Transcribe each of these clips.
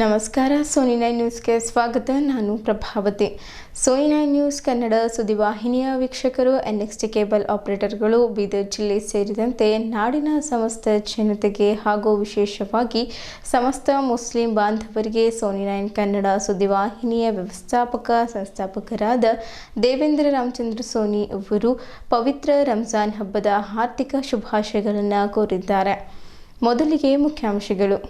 ನಮಸ್ಕಾರ. ಸೋನಿ 9 ನ್ಯೂಸ್ಗೆ ಸ್ವಾಗತ. ನಾನು ಪ್ರಭಾವತಿ. ಸೋನಿ 9 ನ್ಯೂಸ್ ಕನ್ನಡ ಸುದ್ದಿವಾಹಿನಿಯ ವೀಕ್ಷಕರು, NXT ಕೇಬಲ್ ಆಪರೇಟರ್ಗಳು, ಬೀದರ್ ಜಿಲ್ಲೆ ಸೇರಿದಂತೆ ನಾಡಿನ ಸಮಸ್ತ ಜನತೆಗೆ ಹಾಗೂ ವಿಶೇಷವಾಗಿ ಸಮಸ್ತ ಮುಸ್ಲಿಂ ಬಾಂಧವರಿಗೆ ಸೋನಿ 9 ಕನ್ನಡ ಸುದ್ದಿವಾಹಿನಿಯ ಸಂಸ್ಥಾಪಕರಾದ ದೇವೇಂದ್ರ ರಾಮಚಂದ್ರ ಸೋನಿ ಅವರು ಪವಿತ್ರ ರಂಜಾನ್ ಹಬ್ಬದ ಹಾರ್ದಿಕ ಶುಭಾಶಯಗಳನ್ನು ಕೋರಿದ್ದಾರೆ. ಮೊದಲಿಗೆ ಮುಖ್ಯಾಂಶಗಳು.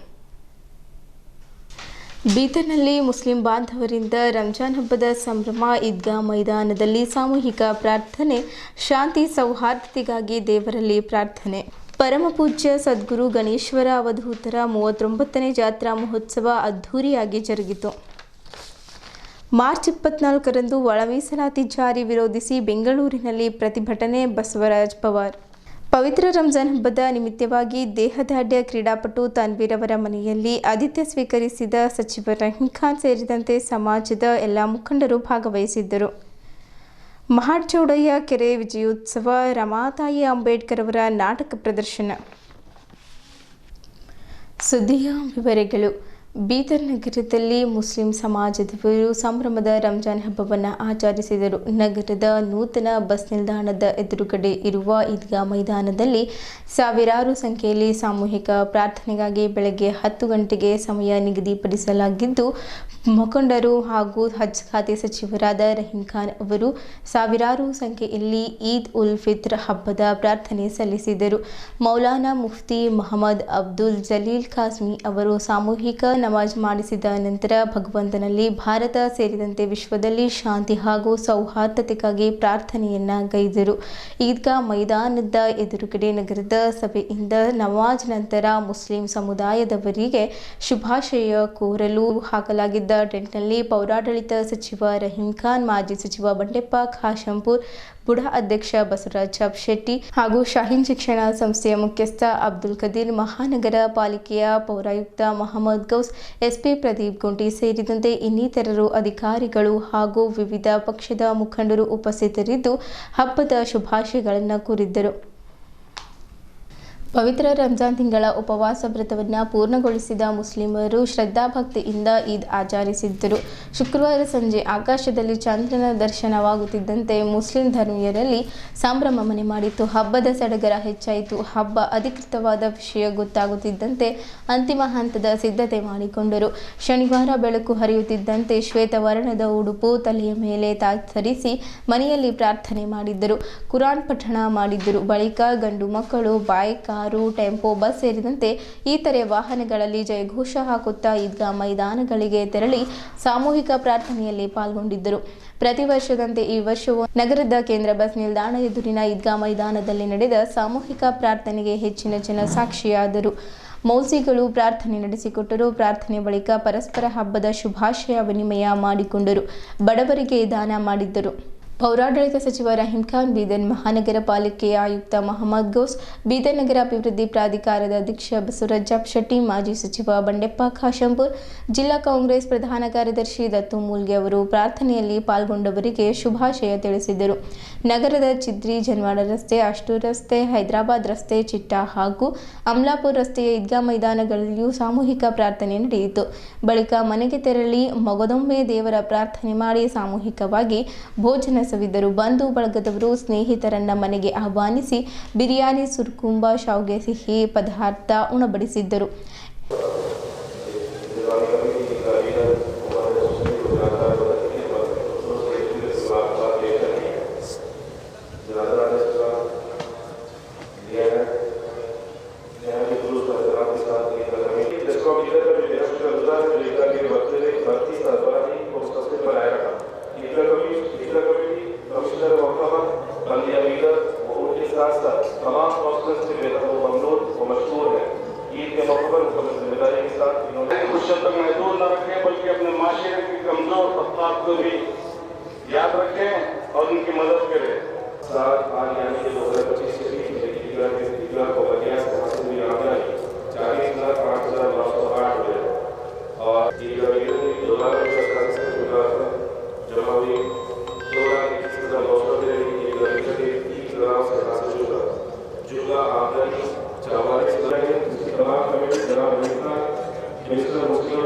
ಬೀದರ್ನಲ್ಲಿ ಮುಸ್ಲಿಂ ಬಾಂಧವರಿಂದ ರಂಜಾನ್ ಹಬ್ಬದ ಸಂಭ್ರಮ. ಈದ್ಗಾ ಮೈದಾನದಲ್ಲಿ ಸಾಮೂಹಿಕ ಪ್ರಾರ್ಥನೆ. ಶಾಂತಿ ಸೌಹಾರ್ದತೆಗಾಗಿ ದೇವರಲ್ಲಿ ಪ್ರಾರ್ಥನೆ. ಪರಮಪೂಜ್ಯ ಸದ್ಗುರು ಗಣೇಶ್ವರ ಅವಧೂತರ 39ನೇ ಜಾತ್ರಾ ಮಹೋತ್ಸವ ಅದ್ಧೂರಿಯಾಗಿ ಜರುಗಿತು. ಮಾರ್ಚ್ 24ರಂದು ಒಳ ಮೀಸಲಾತಿ ಜಾರಿ ವಿರೋಧಿಸಿ ಬೆಂಗಳೂರಿನಲ್ಲಿ ಪ್ರತಿಭಟನೆ. ಬಸವರಾಜ್ ಪವಾರ್. ಪವಿತ್ರ ರಂಜಾನ್ ಹಬ್ಬದ ನಿಮಿತ್ತವಾಗಿ ದೇಹದಾಢ್ಯ ಕ್ರೀಡಾಪಟು ತನ್ವೀರ್ ಅವರ ಮನೆಯಲ್ಲಿ ಆತಿಥ್ಯ ಸ್ವೀಕರಿಸಿದ ಸಚಿವ ರಹೀಂ ಖಾನ್ ಸೇರಿದಂತೆ ಸಮಾಜದ ಎಲ್ಲ ಮುಖಂಡರು ಭಾಗವಹಿಸಿದ್ದರು. ಮಹಾಡ್ಚೌಡಯ್ಯ ಕೆರೆ ವಿಜಯೋತ್ಸವ. ರಮಾತಾಯಿ ಅಂಬೇಡ್ಕರ್ ಅವರ ನಾಟಕ ಪ್ರದರ್ಶನ. ಸುದ್ದಿಯ ವಿವರಗಳು. ಬೀದರ್ ನಗರದಲ್ಲಿ ಮುಸ್ಲಿಂ ಸಮಾಜದವರು ಸಂಭ್ರಮದ ರಂಜಾನ್ ಹಬ್ಬವನ್ನು ಆಚರಿಸಿದರು. ನಗರದ ನೂತನ ಬಸ್ ನಿಲ್ದಾಣದ ಎದುರುಗಡೆ ಇರುವ ಈದ್ಗಾ ಮೈದಾನದಲ್ಲಿ ಸಾವಿರಾರು ಸಂಖ್ಯೆಯಲ್ಲಿ ಸಾಮೂಹಿಕ ಪ್ರಾರ್ಥನೆಗಾಗಿ ಬೆಳಗ್ಗೆ 10 ಗಂಟೆಗೆ ಸಮಯ ನಿಗದಿಪಡಿಸಲಾಗಿದ್ದು, ಮುಖಂಡರು ಹಾಗೂ ಹಜ್ ಖಾತೆ ಸಚಿವರಾದ ರಹೀಂ ಖಾನ್ ಅವರು ಸಾವಿರಾರು ಸಂಖ್ಯೆಯಲ್ಲಿ ಈದ್ ಉಲ್ ಫಿತ್ರ್ ಹಬ್ಬದ ಪ್ರಾರ್ಥನೆ ಸಲ್ಲಿಸಿದರು. ಮೌಲಾನಾ ಮುಫ್ತಿ ಮೊಹಮ್ಮದ್ ಅಬ್ದುಲ್ ಜಲೀಲ್ ಖಾಸ್ಮಿ ಅವರು ಸಾಮೂಹಿಕ ನಮಾಜ್ ಮಾಡಿಸಿದ ನಂತರ ಭಗವಂತನಲ್ಲಿ ಭಾರತ ಸೇರಿದಂತೆ ವಿಶ್ವದಲ್ಲಿ ಶಾಂತಿ ಹಾಗೂ ಸೌಹಾರ್ದತೆಗಾಗಿ ಪ್ರಾರ್ಥನೆಯನ್ನ ಗೈದರು. ಈದ್ಗಾ ಮೈದಾನದ ಎದುರುಗಡೆ ನಗರದ ಸಭೆಯಿಂದ ನಮಾಜ್ ನಂತರ ಮುಸ್ಲಿಂ ಸಮುದಾಯದವರಿಗೆ ಶುಭಾಶಯ ಕೋರಲು ಹಾಕಲಾಗಿದ್ದ ಟೆಂಟ್ನಲ್ಲಿ ಪೌರಾಡಳಿತ ಸಚಿವ ರಹೀಂ ಖಾನ್, ಮಾಜಿ ಸಚಿವ ಬಂಡೆಪ್ಪ ಖಾಶಂಪುರ್, ಬುಡಾ ಅಧ್ಯಕ್ಷ ಬಸವರಾಜ್ ಶೆಟ್ಟಿ ಹಾಗೂ ಶಾಹೀನ್ ಶಿಕ್ಷಣ ಸಂಸ್ಥೆಯ ಮುಖ್ಯಸ್ಥ ಅಬ್ದುಲ್ ಖದೀರ್, ಮಹಾನಗರ ಪಾಲಿಕೆಯ ಪೌರಾಯುಕ್ತ ಮೊಹಮ್ಮದ್ ಗೌಸ್, ಎಸ್ಪಿ ಪ್ರದೀಪ್ ಗುಂಟಿ ಸೇರಿದಂತೆ ಇನ್ನಿತರರು, ಅಧಿಕಾರಿಗಳು ಹಾಗೂ ವಿವಿಧ ಪಕ್ಷದ ಮುಖಂಡರು ಉಪಸ್ಥಿತರಿದ್ದು ಹಬ್ಬದ ಶುಭಾಶಯಗಳನ್ನು ಕೋರಿದ್ದರು. ಪವಿತ್ರ ರಂಜಾನ್ ತಿಂಗಳ ಉಪವಾಸ ವ್ರತವನ್ನು ಪೂರ್ಣಗೊಳಿಸಿದ ಮುಸ್ಲಿಮರು ಶ್ರದ್ಧಾಭಕ್ತಿಯಿಂದ ಈದ್ ಆಚರಿಸಿದ್ದರು. ಶುಕ್ರವಾರ ಸಂಜೆ ಆಕಾಶದಲ್ಲಿ ಚಂದ್ರನ ದರ್ಶನವಾಗುತ್ತಿದ್ದಂತೆ ಮುಸ್ಲಿಂ ಧರ್ಮೀಯರಲ್ಲಿ ಸಂಭ್ರಮ ಮನೆ ಮಾಡಿತ್ತು. ಹಬ್ಬದ ಸಡಗರ ಹೆಚ್ಚಾಯಿತು. ಹಬ್ಬ ಅಧಿಕೃತವಾದ ವಿಷಯ ಗೊತ್ತಾಗುತ್ತಿದ್ದಂತೆ ಅಂತಿಮ ಹಂತದ ಸಿದ್ಧತೆ ಮಾಡಿಕೊಂಡರು. ಶನಿವಾರ ಬೆಳಕು ಹರಿಯುತ್ತಿದ್ದಂತೆ ಶ್ವೇತವರ್ಣದ ಉಡುಪು ತಲೆಯ ಮೇಲೆ ಧರಿಸಿ ಮನೆಯಲ್ಲಿ ಪ್ರಾರ್ಥನೆ ಮಾಡಿದ್ದರು. ಕುರಾನ್ ಪಠಣ ಮಾಡಿದ್ದರು. ಬಳಿಕ ಗಂಡು ಮಕ್ಕಳು ಬೈಕ್, ಕಾರು, ಟೆಂಪೋ, ಬಸ್ ಸೇರಿದಂತೆ ಇತರೆ ವಾಹನಗಳಲ್ಲಿ ಜಯಘೋಷ ಹಾಕುತ್ತಾ ಈದ್ಗಾ ಮೈದಾನಗಳಿಗೆ ತೆರಳಿ ಸಾಮೂಹಿಕ ಪ್ರಾರ್ಥನೆಯಲ್ಲಿ ಪಾಲ್ಗೊಂಡಿದ್ದರು. ಪ್ರತಿ ವರ್ಷದಂತೆ ಈ ವರ್ಷವೂ ನಗರದ ಕೇಂದ್ರ ಬಸ್ ನಿಲ್ದಾಣ ಎದುರಿನ ಈದ್ಗಾ ಮೈದಾನದಲ್ಲಿ ನಡೆದ ಸಾಮೂಹಿಕ ಪ್ರಾರ್ಥನೆಗೆ ಹೆಚ್ಚಿನ ಜನ ಸಾಕ್ಷಿಯಾದರು. ಮೌಲ್ವಿಗಳು ಪ್ರಾರ್ಥನೆ ನಡೆಸಿಕೊಟ್ಟರು. ಪ್ರಾರ್ಥನೆ ಬಳಿಕ ಪರಸ್ಪರ ಹಬ್ಬದ ಶುಭಾಶಯ ವಿನಿಮಯ ಮಾಡಿಕೊಂಡರು. ಬಡವರಿಗೆ ದಾನ ಮಾಡಿದ್ದರು. ಪೌರಾಡಳಿತ ಸಚಿವ ರಹೀಂ ಖಾನ್, ಬೀದರ್ ಮಹಾನಗರ ಪಾಲಿಕೆಯ ಆಯುಕ್ತ ಮೊಹಮ್ಮದ್ ಗೌಸ್, ಬೀದರ್ ನಗರ ಅಭಿವೃದ್ಧಿ ಪ್ರಾಧಿಕಾರದ ಅಧ್ಯಕ್ಷ ಬಸವರಾಜ್ ಶೆಟ್ಟಿ, ಮಾಜಿ ಸಚಿವ ಬಂಡೆಪ್ಪ ಖಾಶಂಪುರ್, ಜಿಲ್ಲಾ ಕಾಂಗ್ರೆಸ್ ಪ್ರಧಾನ ಕಾರ್ಯದರ್ಶಿ ದತ್ತು ಮೂಲ್ಗೆ ಅವರು ಪ್ರಾರ್ಥನೆಯಲ್ಲಿ ಪಾಲ್ಗೊಂಡವರಿಗೆ ಶುಭಾಶಯ ತಿಳಿಸಿದರು. ನಗರದ ಚಿದ್ರಿ, ಜನವಾಡ ರಸ್ತೆ, ಅಷ್ಟೂರ್ ರಸ್ತೆ, ಹೈದರಾಬಾದ್ ರಸ್ತೆ, ಚಿಟ್ಟಾ ಹಾಗೂ ಅಮ್ಲಾಪುರ್ ರಸ್ತೆಯ ಈದ್ಗಾ ಮೈದಾನಗಳಲ್ಲಿಯೂ ಸಾಮೂಹಿಕ ಪ್ರಾರ್ಥನೆ ನಡೆಯಿತು. ಬಳಿಕ ಮನೆಗೆ ತೆರಳಿ ಮಗದೊಮ್ಮೆ ದೇವರ ಪ್ರಾರ್ಥನೆ ಮಾಡಿ ಸಾಮೂಹಿಕವಾಗಿ ಭೋಜನ ಸವಿದರು. ಬಂಧು ಬಳಗದವರು ಸ್ನೇಹಿತರನ್ನ ಮನೆಗೆ ಆಹ್ವಾನಿಸಿ ಬಿರಿಯಾನಿ, ಸುರ್ಕುಂಬ, ಶಾವ್ಗೆ ಸಿಹಿ ಪದಾರ್ಥ ಉಣಬಡಿಸಿದ್ದರು. तमाम काउंसलर्स से ममनून व मशहूर है। ईद के मौके पर मुकम्मल जिम्मेदारी के साथ इन्होंने कुछ शब्द तक महदूद न रखें, बल्कि अपने माशरे के कमजोर तबकात को भी याद रखें और उनकी मदद करें। साथ आज यानी कि 2025 के बीच में ईदगाह को बनिया से हासिल हुई आमदनी 40,08,908 रुपये और ईदगाह जमा हुई 2,21,900 जुमला आमदनी 44 तमाम कमेटी जनाब मिनिस्टर मुस्लिम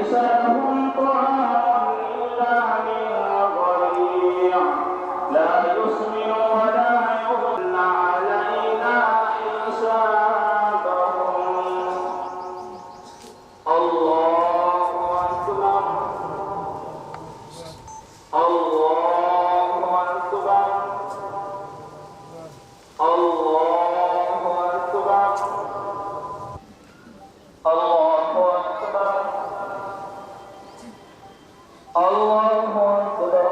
ليس لهم طعام إلا من ضريع لا يسمن ولا يغني علينا حسابهم الله أكبر الله أكبر الله أكبر الله أكبر الله أكبر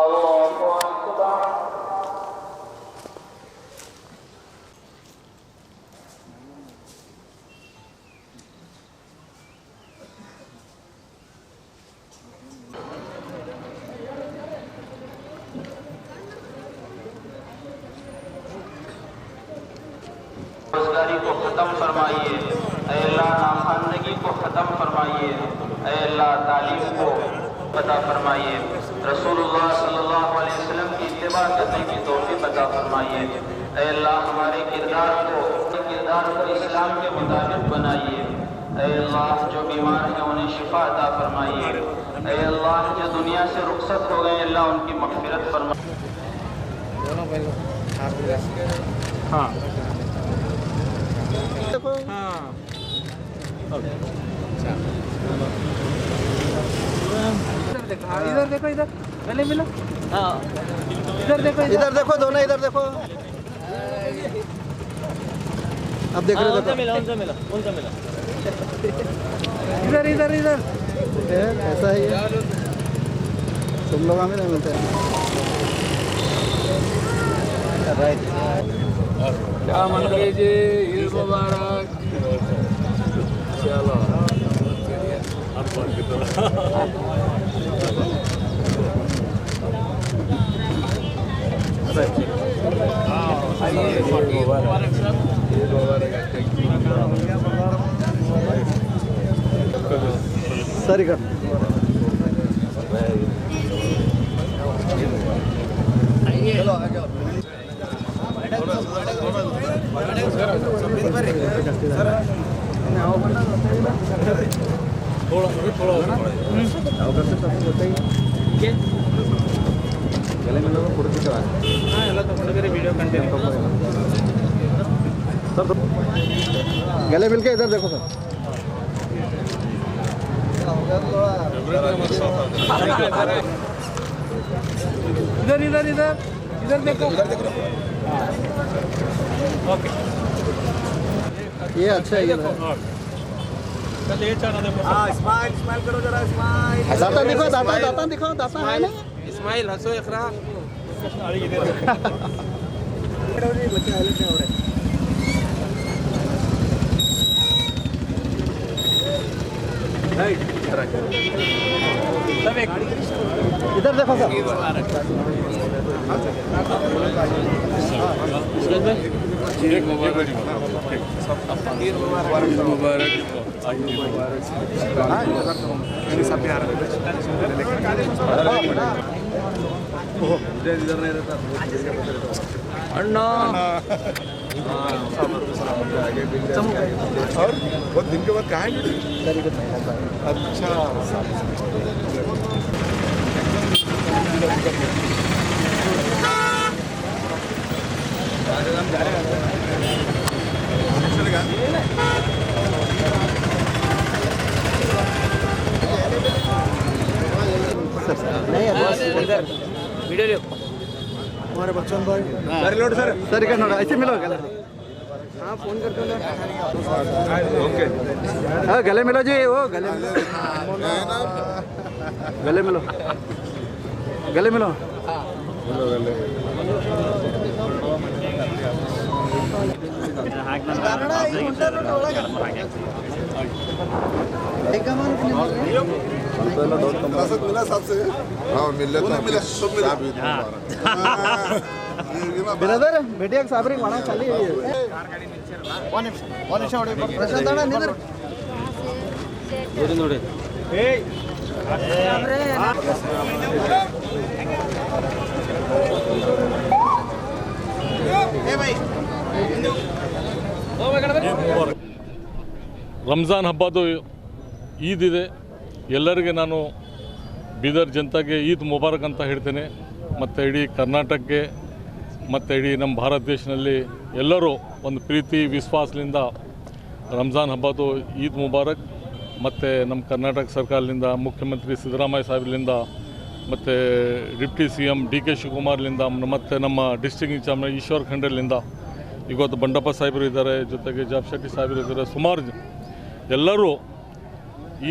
الله أكبر बेरोजगारी को ख़त्म फरमाइए। ऐ अल्लाह नाखानगी को ख़त्म फरमाइए। ऐ अल्लाह तालीम को अता फरमाइए। रसूलुल्लाह सल्लल्लाहु अलैहि वसल्लम की इत्तिबा करने की तौफीक अता फरमाइए। ऐ अल्लाह हमारे किरदार को इस्लाम के मुताबिक बनाइए। ऐ अल्लाह जो बीमार हैं उन्हें शिफा अता फरमाइए। ऐ अल्लाह जो दुनिया से रुखसत हो गए अल्लाह उनकी मग़फ़िरत फरमाइए। हाँ इधर देखो, इधर गले मिलो। हाँ इधर देखो, इधर देखो, दोनों इधर देखो। अब देख रहे हो, उनसे मिला इधर इधर इधर ऐसा ही है, तुम लोग हमें नहीं मिलते हैं। क्या मन लीजिए, ईद मुबारक। चलो सरी कर चलो आ जाओ। गले मिलके इधर देखो सर। इधर इधर इधर इधर देखो। ओके ये अच्छा है, ये स्माइल स्माइल करो जरा, स्माइल। दाता दिखो, दाता दिखो, दाता है ना। स्माइल हंसो इकरा। इधर देखो सर। अन्ना और बहुत दिन के बाद कहाँ है? अच्छा चलेगा। वीडियो लियो। हमारे बच्चों भाई सर लोड सर सर का नोड़ा ऐसे मिलो गले। हाँ फोन करके लो। ओके हाँ गले मिलो जी, वो गले मिलो, गले मिलो, गले मिलो। मिला सबसे। हाँ मिल सब ಬ್ರದರ್ ಭೇಟಿಯಾಗಿ ಸಾಬ್ರಿಗೆ ಒಣ ಚಲ್ಲಿ ಒಂದು ನಿಮಿಷ ನೋಡಿ ಪ್ರಶಾಂತ್ ಅಣ್ಣ ನಿಂದ್ರಿ ನೋಡಿ ರಂಜಾನ್ ಹಬ್ಬದು ಈದ್ ಇದೆ. ಎಲ್ಲರಿಗೆ ನಾನು ಬೀದರ್ ಜನತೆಗೆ ಈದ್ ಮುಬಾರಕ್ ಅಂತ ಹೇಳ್ತೇನೆ. ಮತ್ತು ಇಡೀ ಕರ್ನಾಟಕಕ್ಕೆ ಮತ್ತು ಇಡೀ ನಮ್ಮ ಭಾರತ ದೇಶದಲ್ಲಿ ಎಲ್ಲರೂ ಒಂದು ಪ್ರೀತಿ ವಿಶ್ವಾಸದಿಂದ ರಂಜಾನ್ ಹಬ್ಬದು ಈದ್ ಮುಬಾರಕ್. ಮತ್ತು ನಮ್ಮ ಕರ್ನಾಟಕ ಸರ್ಕಾರದಿಂದ ಮುಖ್ಯಮಂತ್ರಿ ಸಿದ್ದರಾಮಯ್ಯ ಸಾಹೇಬ್ರಿಂದ ಮತ್ತು ಡಿಪ್ಟಿ CM DK ಶಿವಕುಮಾರ್ಲಿಂದ ಮತ್ತು ನಮ್ಮ ಡಿಸ್ಟ್ರಿಕ್ಟ್ ಇನ್ಚಾರ್ಜ್ ಈಶ್ವರ್ ಖಂಡ್ರೆಲಿಂದ ಇವತ್ತು ಬಂಡಪ್ಪ ಸಾಹೇಬರು ಇದ್ದಾರೆ, ಜೊತೆಗೆ ಜಾಬ್ ಶೆಟ್ಟಿ ಸಾಹೇಬರು ಇದ್ದಾರೆ. ಸುಮಾರು ಎಲ್ಲರೂ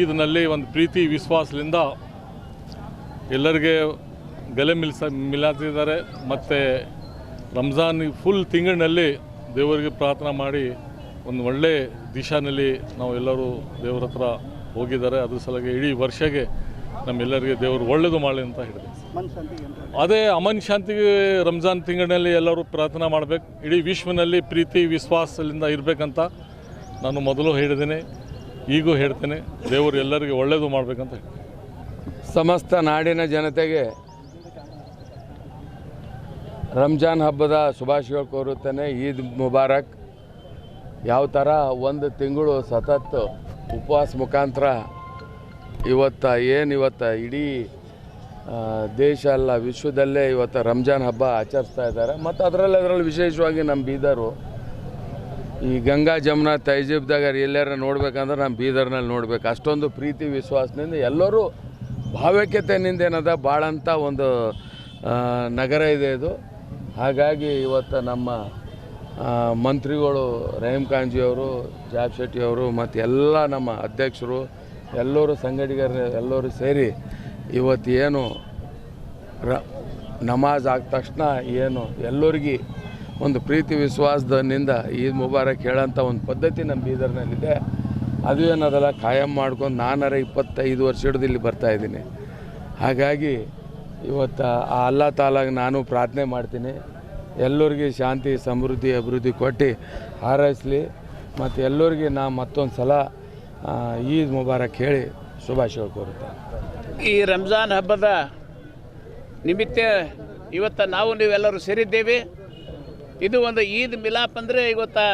ಈದ್ನಲ್ಲಿ ಒಂದು ಪ್ರೀತಿ ವಿಶ್ವಾಸದಿಂದ ಎಲ್ಲರಿಗೆ ಗಲೆ ಮಿಲಾತಿದ್ದಾರೆ. ಮತ್ತು ರಂಜಾನ್ ಫುಲ್ ತಿಂಗಳಿನಲ್ಲಿ ದೇವರಿಗೆ ಪ್ರಾರ್ಥನೆ ಮಾಡಿ ಒಂದು ಒಳ್ಳೆ ದಿಶಾನಲ್ಲಿ ನಾವು ಎಲ್ಲರೂ ದೇವರ ಹತ್ರ ಹೋಗಿದ್ದಾರೆ. ಅದ್ರ ಸಲುವಾಗಿ ಇಡೀ ವರ್ಷಕ್ಕೆ ನಮ್ಮೆಲ್ಲರಿಗೆ ದೇವರು ಒಳ್ಳೆಯದು ಮಾಡಲಿ ಅಂತ ಹೇಳಿದೆ. ಅದೇ ಅಮನ್ ಶಾಂತಿಗೆ ರಂಜಾನ್ ತಿಂಗಳಿನಲ್ಲಿ ಎಲ್ಲರೂ ಪ್ರಾರ್ಥನೆ ಮಾಡಬೇಕು. ಇಡೀ ವಿಶ್ವನಲ್ಲಿ ಪ್ರೀತಿ ವಿಶ್ವಾಸದಿಂದ ಇರಬೇಕಂತ ನಾನು ಮೊದಲು ಹೇಳಿದ್ದೇನೆ, ಈಗೂ ಹೇಳ್ತೇನೆ. ದೇವರು ಎಲ್ಲರಿಗೆ ಒಳ್ಳೆಯದು ಮಾಡಬೇಕಂತ ಹೇಳ್ತೀನಿ. ಸಮಸ್ತ ನಾಡಿನ ಜನತೆಗೆ ರಂಜಾನ್ ಹಬ್ಬದ ಶುಭಾಶಯಗಳು ಕೋರುತ್ತೇನೆ. ಈದ್ ಮುಬಾರಕ್. ಯಾವ ಥರ ಒಂದು ತಿಂಗಳು ಸತತ ಉಪವಾಸ ಮುಖಾಂತರ ಇವತ್ತು ಇಡೀ ದೇಶ ಅಲ್ಲ ವಿಶ್ವದಲ್ಲೇ ಇವತ್ತು ರಂಜಾನ್ ಹಬ್ಬ ಆಚರಿಸ್ತಾ ಇದ್ದಾರೆ. ಮತ್ತು ಅದರಲ್ಲಿ ವಿಶೇಷವಾಗಿ ನಮ್ಮ ಬೀದರು ಈ ಗಂಗಾ ಜಮುನಾ ತಹಜೀಬ್ದಾಗ ಎಲ್ಲಾರ ನೋಡ್ಬೇಕಂದ್ರೆ ನಮ್ಮ ಬೀದರ್ನಲ್ಲಿ ನೋಡ್ಬೇಕು. ಅಷ್ಟೊಂದು ಪ್ರೀತಿ ವಿಶ್ವಾಸದಿಂದ ಎಲ್ಲರೂ ಭಾವೈಕ್ಯತೆಯಿಂದ ಏನದ ಭಾಳಂತ ಒಂದು ನಗರ ಇದೆ ಇದು. ಹಾಗಾಗಿ ಇವತ್ತು ನಮ್ಮ ಮಂತ್ರಿಗಳು ರಹೀಮ್ ಖಾನ್ಜಿಯವರು, ಜಾಬ್ ಶೆಟ್ಟಿಯವರು ಮತ್ತು ಎಲ್ಲ ನಮ್ಮ ಅಧ್ಯಕ್ಷರು ಎಲ್ಲರೂ ಸಂಘಟಕರು ಎಲ್ಲರೂ ಸೇರಿ ಇವತ್ತು ಏನು ನಮಾಜ್ ಆದ ತಕ್ಷಣ ಏನು ಎಲ್ಲರಿಗೆ ಒಂದು ಪ್ರೀತಿ ವಿಶ್ವಾಸದಿಂದ ಈದ್ ಮುಬಾರಕ್ ಹೇಳೋಂಥ ಒಂದು ಪದ್ಧತಿ ನಮ್ಮ ಬೀದರ್ನಲ್ಲಿದೆ. ಅದು ಏನದಲ್ಲ ಕಾಯಂ ಮಾಡ್ಕೊಂಡು ನಾನರ 25 ವರ್ಷ ಹಿಡಿದು ಇಲ್ಲಿ ಬರ್ತಾಯಿದ್ದೀನಿ. ಹಾಗಾಗಿ ಇವತ್ತು ಆ ಅಲ್ಲಾ ತಾಲಾಗೆ ನಾನು ಪ್ರಾರ್ಥನೆ ಮಾಡ್ತೀನಿ, ಎಲ್ಲರಿಗೆ ಶಾಂತಿ ಸಮೃದ್ಧಿ ಅಭಿವೃದ್ಧಿ ಕೊಟ್ಟು ಹಾರೈಸಲಿ. ಮತ್ತು ಎಲ್ಲರಿಗೆ ನಾ ಮತ್ತೊಂದು ಸಲ ಈದ್ ಮುಬಾರಕ್ ಹೇಳಿ ಶುಭಾಶಯಗಳು ಕೋರುತ್ತೇನೆ. ಈ ರಂಜಾನ್ ಹಬ್ಬದ ನಿಮಿತ್ತ ಇವತ್ತು ನಾವು ನೀವೆಲ್ಲರೂ ಸೇರಿದ್ದೇವೆ. ಇದು ಒಂದು ಈದ್ ಮಿಲಾಪ್ ಅಂದರೆ ಇವತ್ತು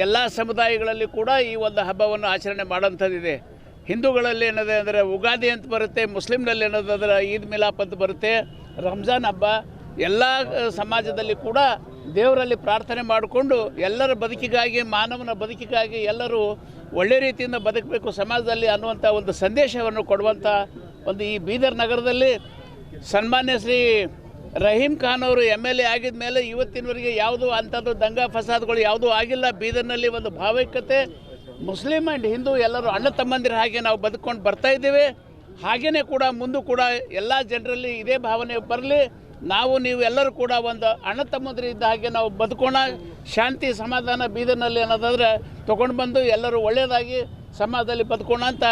ಎಲ್ಲ ಸಮುದಾಯಗಳಲ್ಲಿ ಕೂಡ ಈ ಒಂದು ಹಬ್ಬವನ್ನು ಆಚರಣೆ ಮಾಡೋಂಥದ್ದಿದೆ. ಹಿಂದೂಗಳಲ್ಲಿ ಏನದೆ ಅಂದರೆ ಉಗಾದಿ ಅಂತ ಬರುತ್ತೆ, ಮುಸ್ಲಿಮ್ನಲ್ಲಿ ಏನದಂದ್ರೆ ಈದ್ ಮಿಲಾಪ್ ಅಂತ ಬರುತ್ತೆ. ರಂಜಾನ್ ಹಬ್ಬ ಎಲ್ಲ ಸಮಾಜದಲ್ಲಿ ಕೂಡ ದೇವರಲ್ಲಿ ಪ್ರಾರ್ಥನೆ ಮಾಡಿಕೊಂಡು ಎಲ್ಲರ ಬದುಕಿಗಾಗಿ, ಮಾನವನ ಬದುಕಿಗಾಗಿ ಎಲ್ಲರೂ ಒಳ್ಳೆ ರೀತಿಯಿಂದ ಬದುಕಬೇಕು ಸಮಾಜದಲ್ಲಿ ಅನ್ನುವಂಥ ಒಂದು ಸಂದೇಶವನ್ನು ಕೊಡುವಂಥ ಒಂದು ಈ ಬೀದರ್ ನಗರದಲ್ಲಿ ಸನ್ಮಾನ್ಯ ಶ್ರೀ ರಹೀಮ್ ಖಾನ್ ಅವರು MLA ಆಗಿದ ಮೇಲೆ ಇವತ್ತಿನವರೆಗೆ ಯಾವುದೂ ಅಂಥದ್ದು ದಂಗಾ ಫಸಾದ್ಗಳು ಯಾವುದೂ ಆಗಿಲ್ಲ. ಬೀದರ್ನಲ್ಲಿ ಒಂದು ಭಾವೈಕ್ಯತೆ ಮುಸ್ಲಿಂ ಆ್ಯಂಡ್ ಹಿಂದೂ ಎಲ್ಲರೂ ಅಣ್ಣ ತಮ್ಮಂದಿರ ಹಾಗೆ ನಾವು ಬದುಕೊಂಡು ಬರ್ತಾಯಿದ್ದೇವೆ. ಹಾಗೆಯೇ ಕೂಡ ಮುಂದೂ ಕೂಡ ಎಲ್ಲ ಜನರಲ್ಲಿ ಇದೇ ಭಾವನೆ ಬರಲಿ. ನಾವು ನೀವು ಎಲ್ಲರೂ ಕೂಡ ಒಂದು ಅಣ್ಣ ತಮ್ಮಂದಿರ ಇದ್ದ ಹಾಗೆ ನಾವು ಬದುಕೋಣ. ಶಾಂತಿ ಸಮಾಧಾನ ಬೀದರ್ನಲ್ಲಿ ಅನ್ನೋದಾದರೆ ತೊಗೊಂಡು ಬಂದು ಎಲ್ಲರೂ ಒಳ್ಳೆಯದಾಗಿ ಸಮಾಜದಲ್ಲಿ ಬದುಕೋಣ ಅಂತ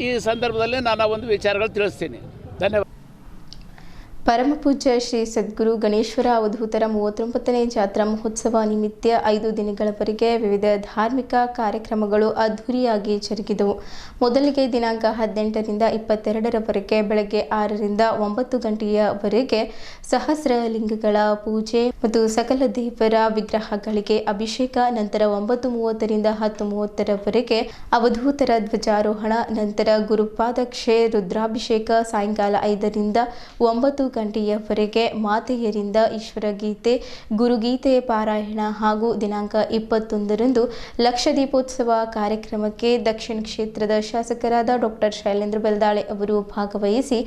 ಈ ಸಂದರ್ಭದಲ್ಲಿ ನಾನು ಒಂದು ವಿಚಾರಗಳು ತಿಳಿಸ್ತೀನಿ. ಧನ್ಯವಾದ. ಪರಮಪೂಜ್ಯ ಶ್ರೀ ಸದ್ಗುರು ಗಣೇಶ್ವರ ಅವಧೂತರ 39ನೇ ಜಾತ್ರಾ ಮಹೋತ್ಸವ ನಿಮಿತ್ತ 5 ದಿನಗಳವರೆಗೆ ವಿವಿಧ ಧಾರ್ಮಿಕ ಕಾರ್ಯಕ್ರಮಗಳು ಅದ್ಧೂರಿಯಾಗಿ ಜರುಗಿದವು. ಮೊದಲಿಗೆ ದಿನಾಂಕ 18ರಿಂದ 22ರವರೆಗೆ ಬೆಳಗ್ಗೆ 6ರಿಂದ 9 ಗಂಟೆಯವರೆಗೆ ಸಹಸ್ರ ಲಿಂಗಗಳ ಪೂಜೆ ಮತ್ತು ಸಕಲ ದೇವರ ವಿಗ್ರಹಗಳಿಗೆ ಅಭಿಷೇಕ. ನಂತರ 9:30ರಿಂದ 10:30ರವರೆಗೆ ಅವಧೂತರ ಧ್ವಜಾರೋಹಣ. ನಂತರ ಗುರುಪಾದಕ್ಷೆ ರುದ್ರಾಭಿಷೇಕ. ಸಾಯಂಕಾಲ 5ರಿಂದ 9 ಗಂಟೆಯವರೆಗೆ ಮಾತೆಯರಿಂದ ಈಶ್ವರ ಗೀತೆ, ಗುರುಗೀತೆ ಪಾರಾಯಣ ಹಾಗೂ ದಿನಾಂಕ 21ರಂದು ಲಕ್ಷ ದೀಪೋತ್ಸವ ಕಾರ್ಯಕ್ರಮಕ್ಕೆ ದಕ್ಷಿಣ ಕ್ಷೇತ್ರದ ಶಾಸಕರಾದ ಡಾಕ್ಟರ್ ಶೈಲೇಂದ್ರ ಬೆಲ್ದಾಳೆ ಅವರು ಭಾಗವಹಿಸಿ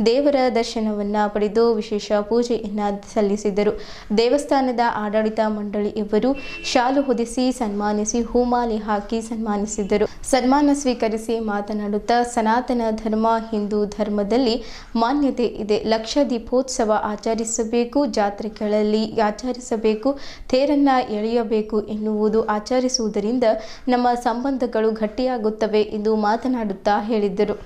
ದೇವರ ದರ್ಶನವನ್ನು ಪಡೆದು ವಿಶೇಷ ಪೂಜೆಯನ್ನು ಸಲ್ಲಿಸಿದರು. ದೇವಸ್ಥಾನದ ಆಡಳಿತ ಮಂಡಳಿಯವರು ಶಾಲು ಹೊದಿಸಿ ಸನ್ಮಾನಿಸಿ ಹೂಮಾಲೆ ಹಾಕಿ ಸನ್ಮಾನಿಸಿದರು. ಸನ್ಮಾನ ಸ್ವೀಕರಿಸಿ ಮಾತನಾಡುತ್ತಾ ಸನಾತನ ಧರ್ಮ ಹಿಂದೂ ಧರ್ಮದಲ್ಲಿ ಮಾನ್ಯತೆ ಇದೆ. ಲಕ್ಷ ದೀಪೋತ್ಸವ ಆಚರಿಸಬೇಕು, ಜಾತ್ರೆಗಳಲ್ಲಿ ಆಚರಿಸಬೇಕು, ತೇರನ್ನ ಎಳೆಯಬೇಕು ಎನ್ನುವುದು ಆಚರಿಸುವುದರಿಂದ ನಮ್ಮ ಸಂಬಂಧಗಳು ಗಟ್ಟಿಯಾಗುತ್ತವೆ ಎಂದು ಮಾತನಾಡುತ್ತಾ ಹೇಳಿದರು.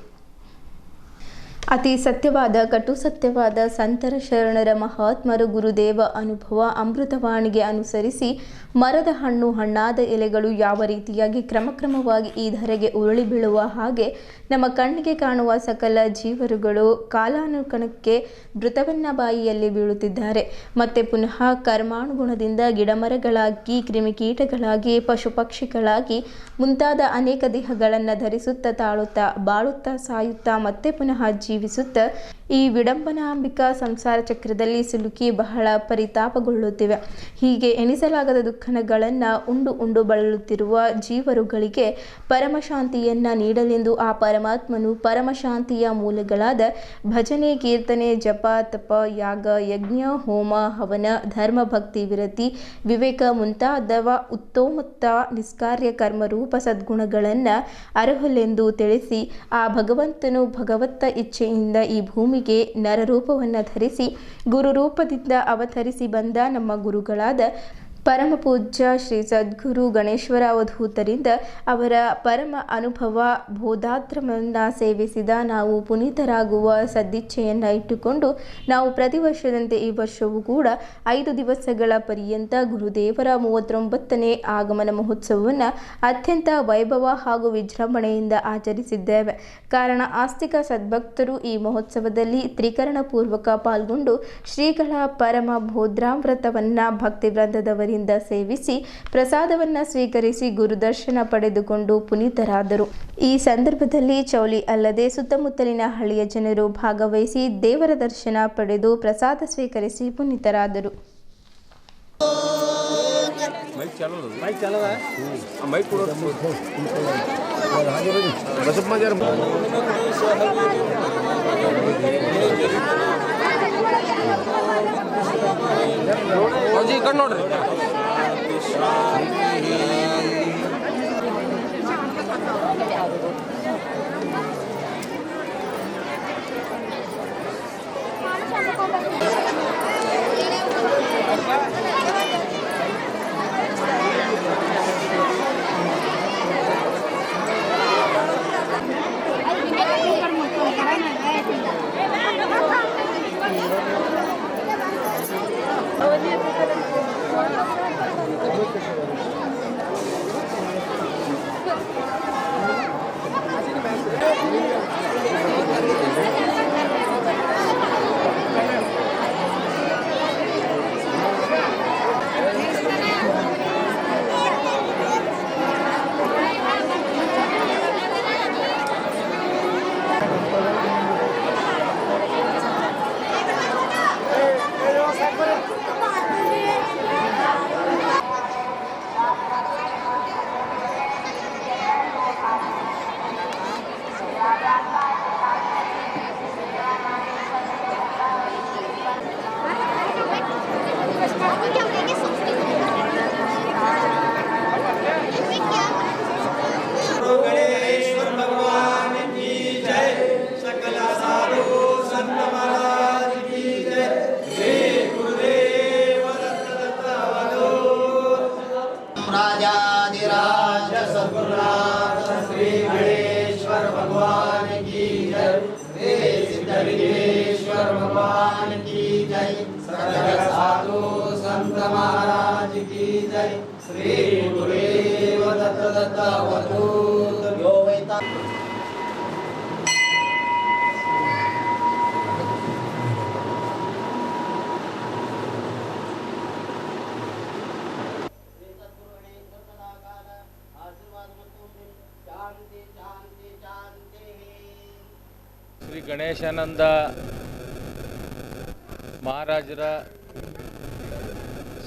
ಅತಿ ಸತ್ಯವಾದ ಕಟು ಸತ್ಯವಾದ ಸಂತರ ಶರಣರ ಮಹಾತ್ಮರು ಗುರುದೇವ ಅನುಭವ ಅಮೃತವಾಣಿಗೆ ಅನುಸರಿಸಿ ಮರದ ಹಣ್ಣು ಹಣ್ಣಾದ ಎಲೆಗಳು ಯಾವ ರೀತಿಯಾಗಿ ಕ್ರಮಕ್ರಮವಾಗಿ ಈ ಧರೆಗೆ ಉರುಳಿ ಬೀಳುವ ಹಾಗೆ ನಮ್ಮ ಕಣ್ಣಿಗೆ ಕಾಣುವ ಸಕಲ ಜೀವರುಗಳು ಕಾಲಾನುಗುಣಕ್ಕೆ ಮೃತವನ್ನ ಬಾಯಿಯಲ್ಲಿ ಬೀಳುತ್ತಿದ್ದಾರೆ. ಮತ್ತೆ ಪುನಃ ಕರ್ಮಾನುಗುಣದಿಂದ ಗಿಡಮರಗಳಾಗಿ ಕ್ರಿಮಿಕೀಟಗಳಾಗಿ ಪಶು ಪಕ್ಷಿಗಳಾಗಿ ಮುಂತಾದ ಅನೇಕ ದೇಹಗಳನ್ನು ಧರಿಸುತ್ತಾ ತಾಳುತ್ತಾ ಬಾಳುತ್ತಾ ಸಾಯುತ್ತಾ ಮತ್ತೆ ಪುನಃ ಜೀವಿಸುತ್ತಾ ಈ ವಿಡಂಬನಾಂಬಿಕಾ ಸಂಸಾರ ಚಕ್ರದಲ್ಲಿ ಸಿಲುಕಿ ಬಹಳ ಪರಿತಾಪಗೊಳ್ಳುತ್ತಿವೆ. ಹೀಗೆ ಎಣಿಸಲಾಗದ ದುಃಖಗಳನ್ನು ಉಂಡು ಬಳಲುತ್ತಿರುವ ಜೀವರುಗಳಿಗೆ ಪರಮಶಾಂತಿಯನ್ನು ನೀಡಲೆಂದು ಆ ಪರಮಾತ್ಮನು ಪರಮಶಾಂತಿಯ ಮೂಲಗಳಾದ ಭಜನೆ, ಕೀರ್ತನೆ, ಜಪ, ತಪ, ಯಾಗ, ಯಜ್ಞ, ಹೋಮ, ಹವನ, ಧರ್ಮ, ಭಕ್ತಿ, ವಿರತಿ, ವಿವೇಕ ಮುಂತಾದವ ಉತ್ತಮೋತ್ತ ನಿಷ್ಕಾರ್ಯ ಕರ್ಮರೂಪ ಸದ್ಗುಣಗಳನ್ನು ಅರ್ಹಲೆಂದು ತಿಳಿಸಿ ಆ ಭಗವಂತನು ಭಗವತ್ತ ಇಚ್ಛೆಯಿಂದ ಈ ಭೂಮಿಗೆ ನರರೂಪವನ್ನು ಧರಿಸಿ ಗುರುರೂಪದಿಂದ ಅವತರಿಸಿ ಬಂದ ನಮ್ಮ ಗುರುಗಳಾದ ಪರಮ ಪೂಜ್ಯ ಶ್ರೀ ಸದ್ಗುರು ಗಣೇಶ್ವರ ಅವಧೂತರಿಂದ ಅವರ ಪರಮ ಅನುಭವ ಬೋಧಾತ್ರಮನ್ನು ಸೇವಿಸಿದ ನಾವು ಪುನೀತರಾಗುವ ಸದ್ದಿಚ್ಛೆಯನ್ನು ಇಟ್ಟುಕೊಂಡು ನಾವು ಪ್ರತಿ ವರ್ಷದಂತೆ ಈ ವರ್ಷವೂ ಕೂಡ 5 ದಿವಸಗಳ ಪರ್ಯಂತ ಗುರುದೇವರ 39ನೇ ಆಗಮನ ಮಹೋತ್ಸವವನ್ನು ಅತ್ಯಂತ ವೈಭವ ಹಾಗೂ ವಿಜೃಂಭಣೆಯಿಂದ ಆಚರಿಸಿದ್ದೇವೆ. ಕಾರಣ ಆಸ್ತಿಕ ಸದ್ಭಕ್ತರು ಈ ಮಹೋತ್ಸವದಲ್ಲಿ ತ್ರಿಕರಣಪೂರ್ವಕ ಪಾಲ್ಗೊಂಡು ಶ್ರೀಗಳ ಪರಮ ಬೋಧ್ರಾಮೃತವನ್ನು ಭಕ್ತಿವೃಂದದವರಿಂದ ಸೇವಿಸಿ ಪ್ರಸಾದವನ್ನು ಸ್ವೀಕರಿಸಿ ಗುರುದರ್ಶನ ಪಡೆದುಕೊಂಡು ಪುನೀತರಾದರು. ಈ ಸಂದರ್ಭದಲ್ಲಿ ಚೌಲಿ ಅಲ್ಲದೆ ಸುತ್ತಮುತ್ತಲಿನ ಹಳ್ಳಿಯ ಜನರು ಭಾಗವಹಿಸಿ ದೇವರ ದರ್ಶನ ಪಡೆದು ಪ್ರಸಾದ ಸ್ವೀಕರಿಸಿ ಪುನೀತರಾದರು. ನೋಡ್ರಿ ಶ್ರೀ ಗಣೇಶಾನಂದ ಮಹಾರಾಜರ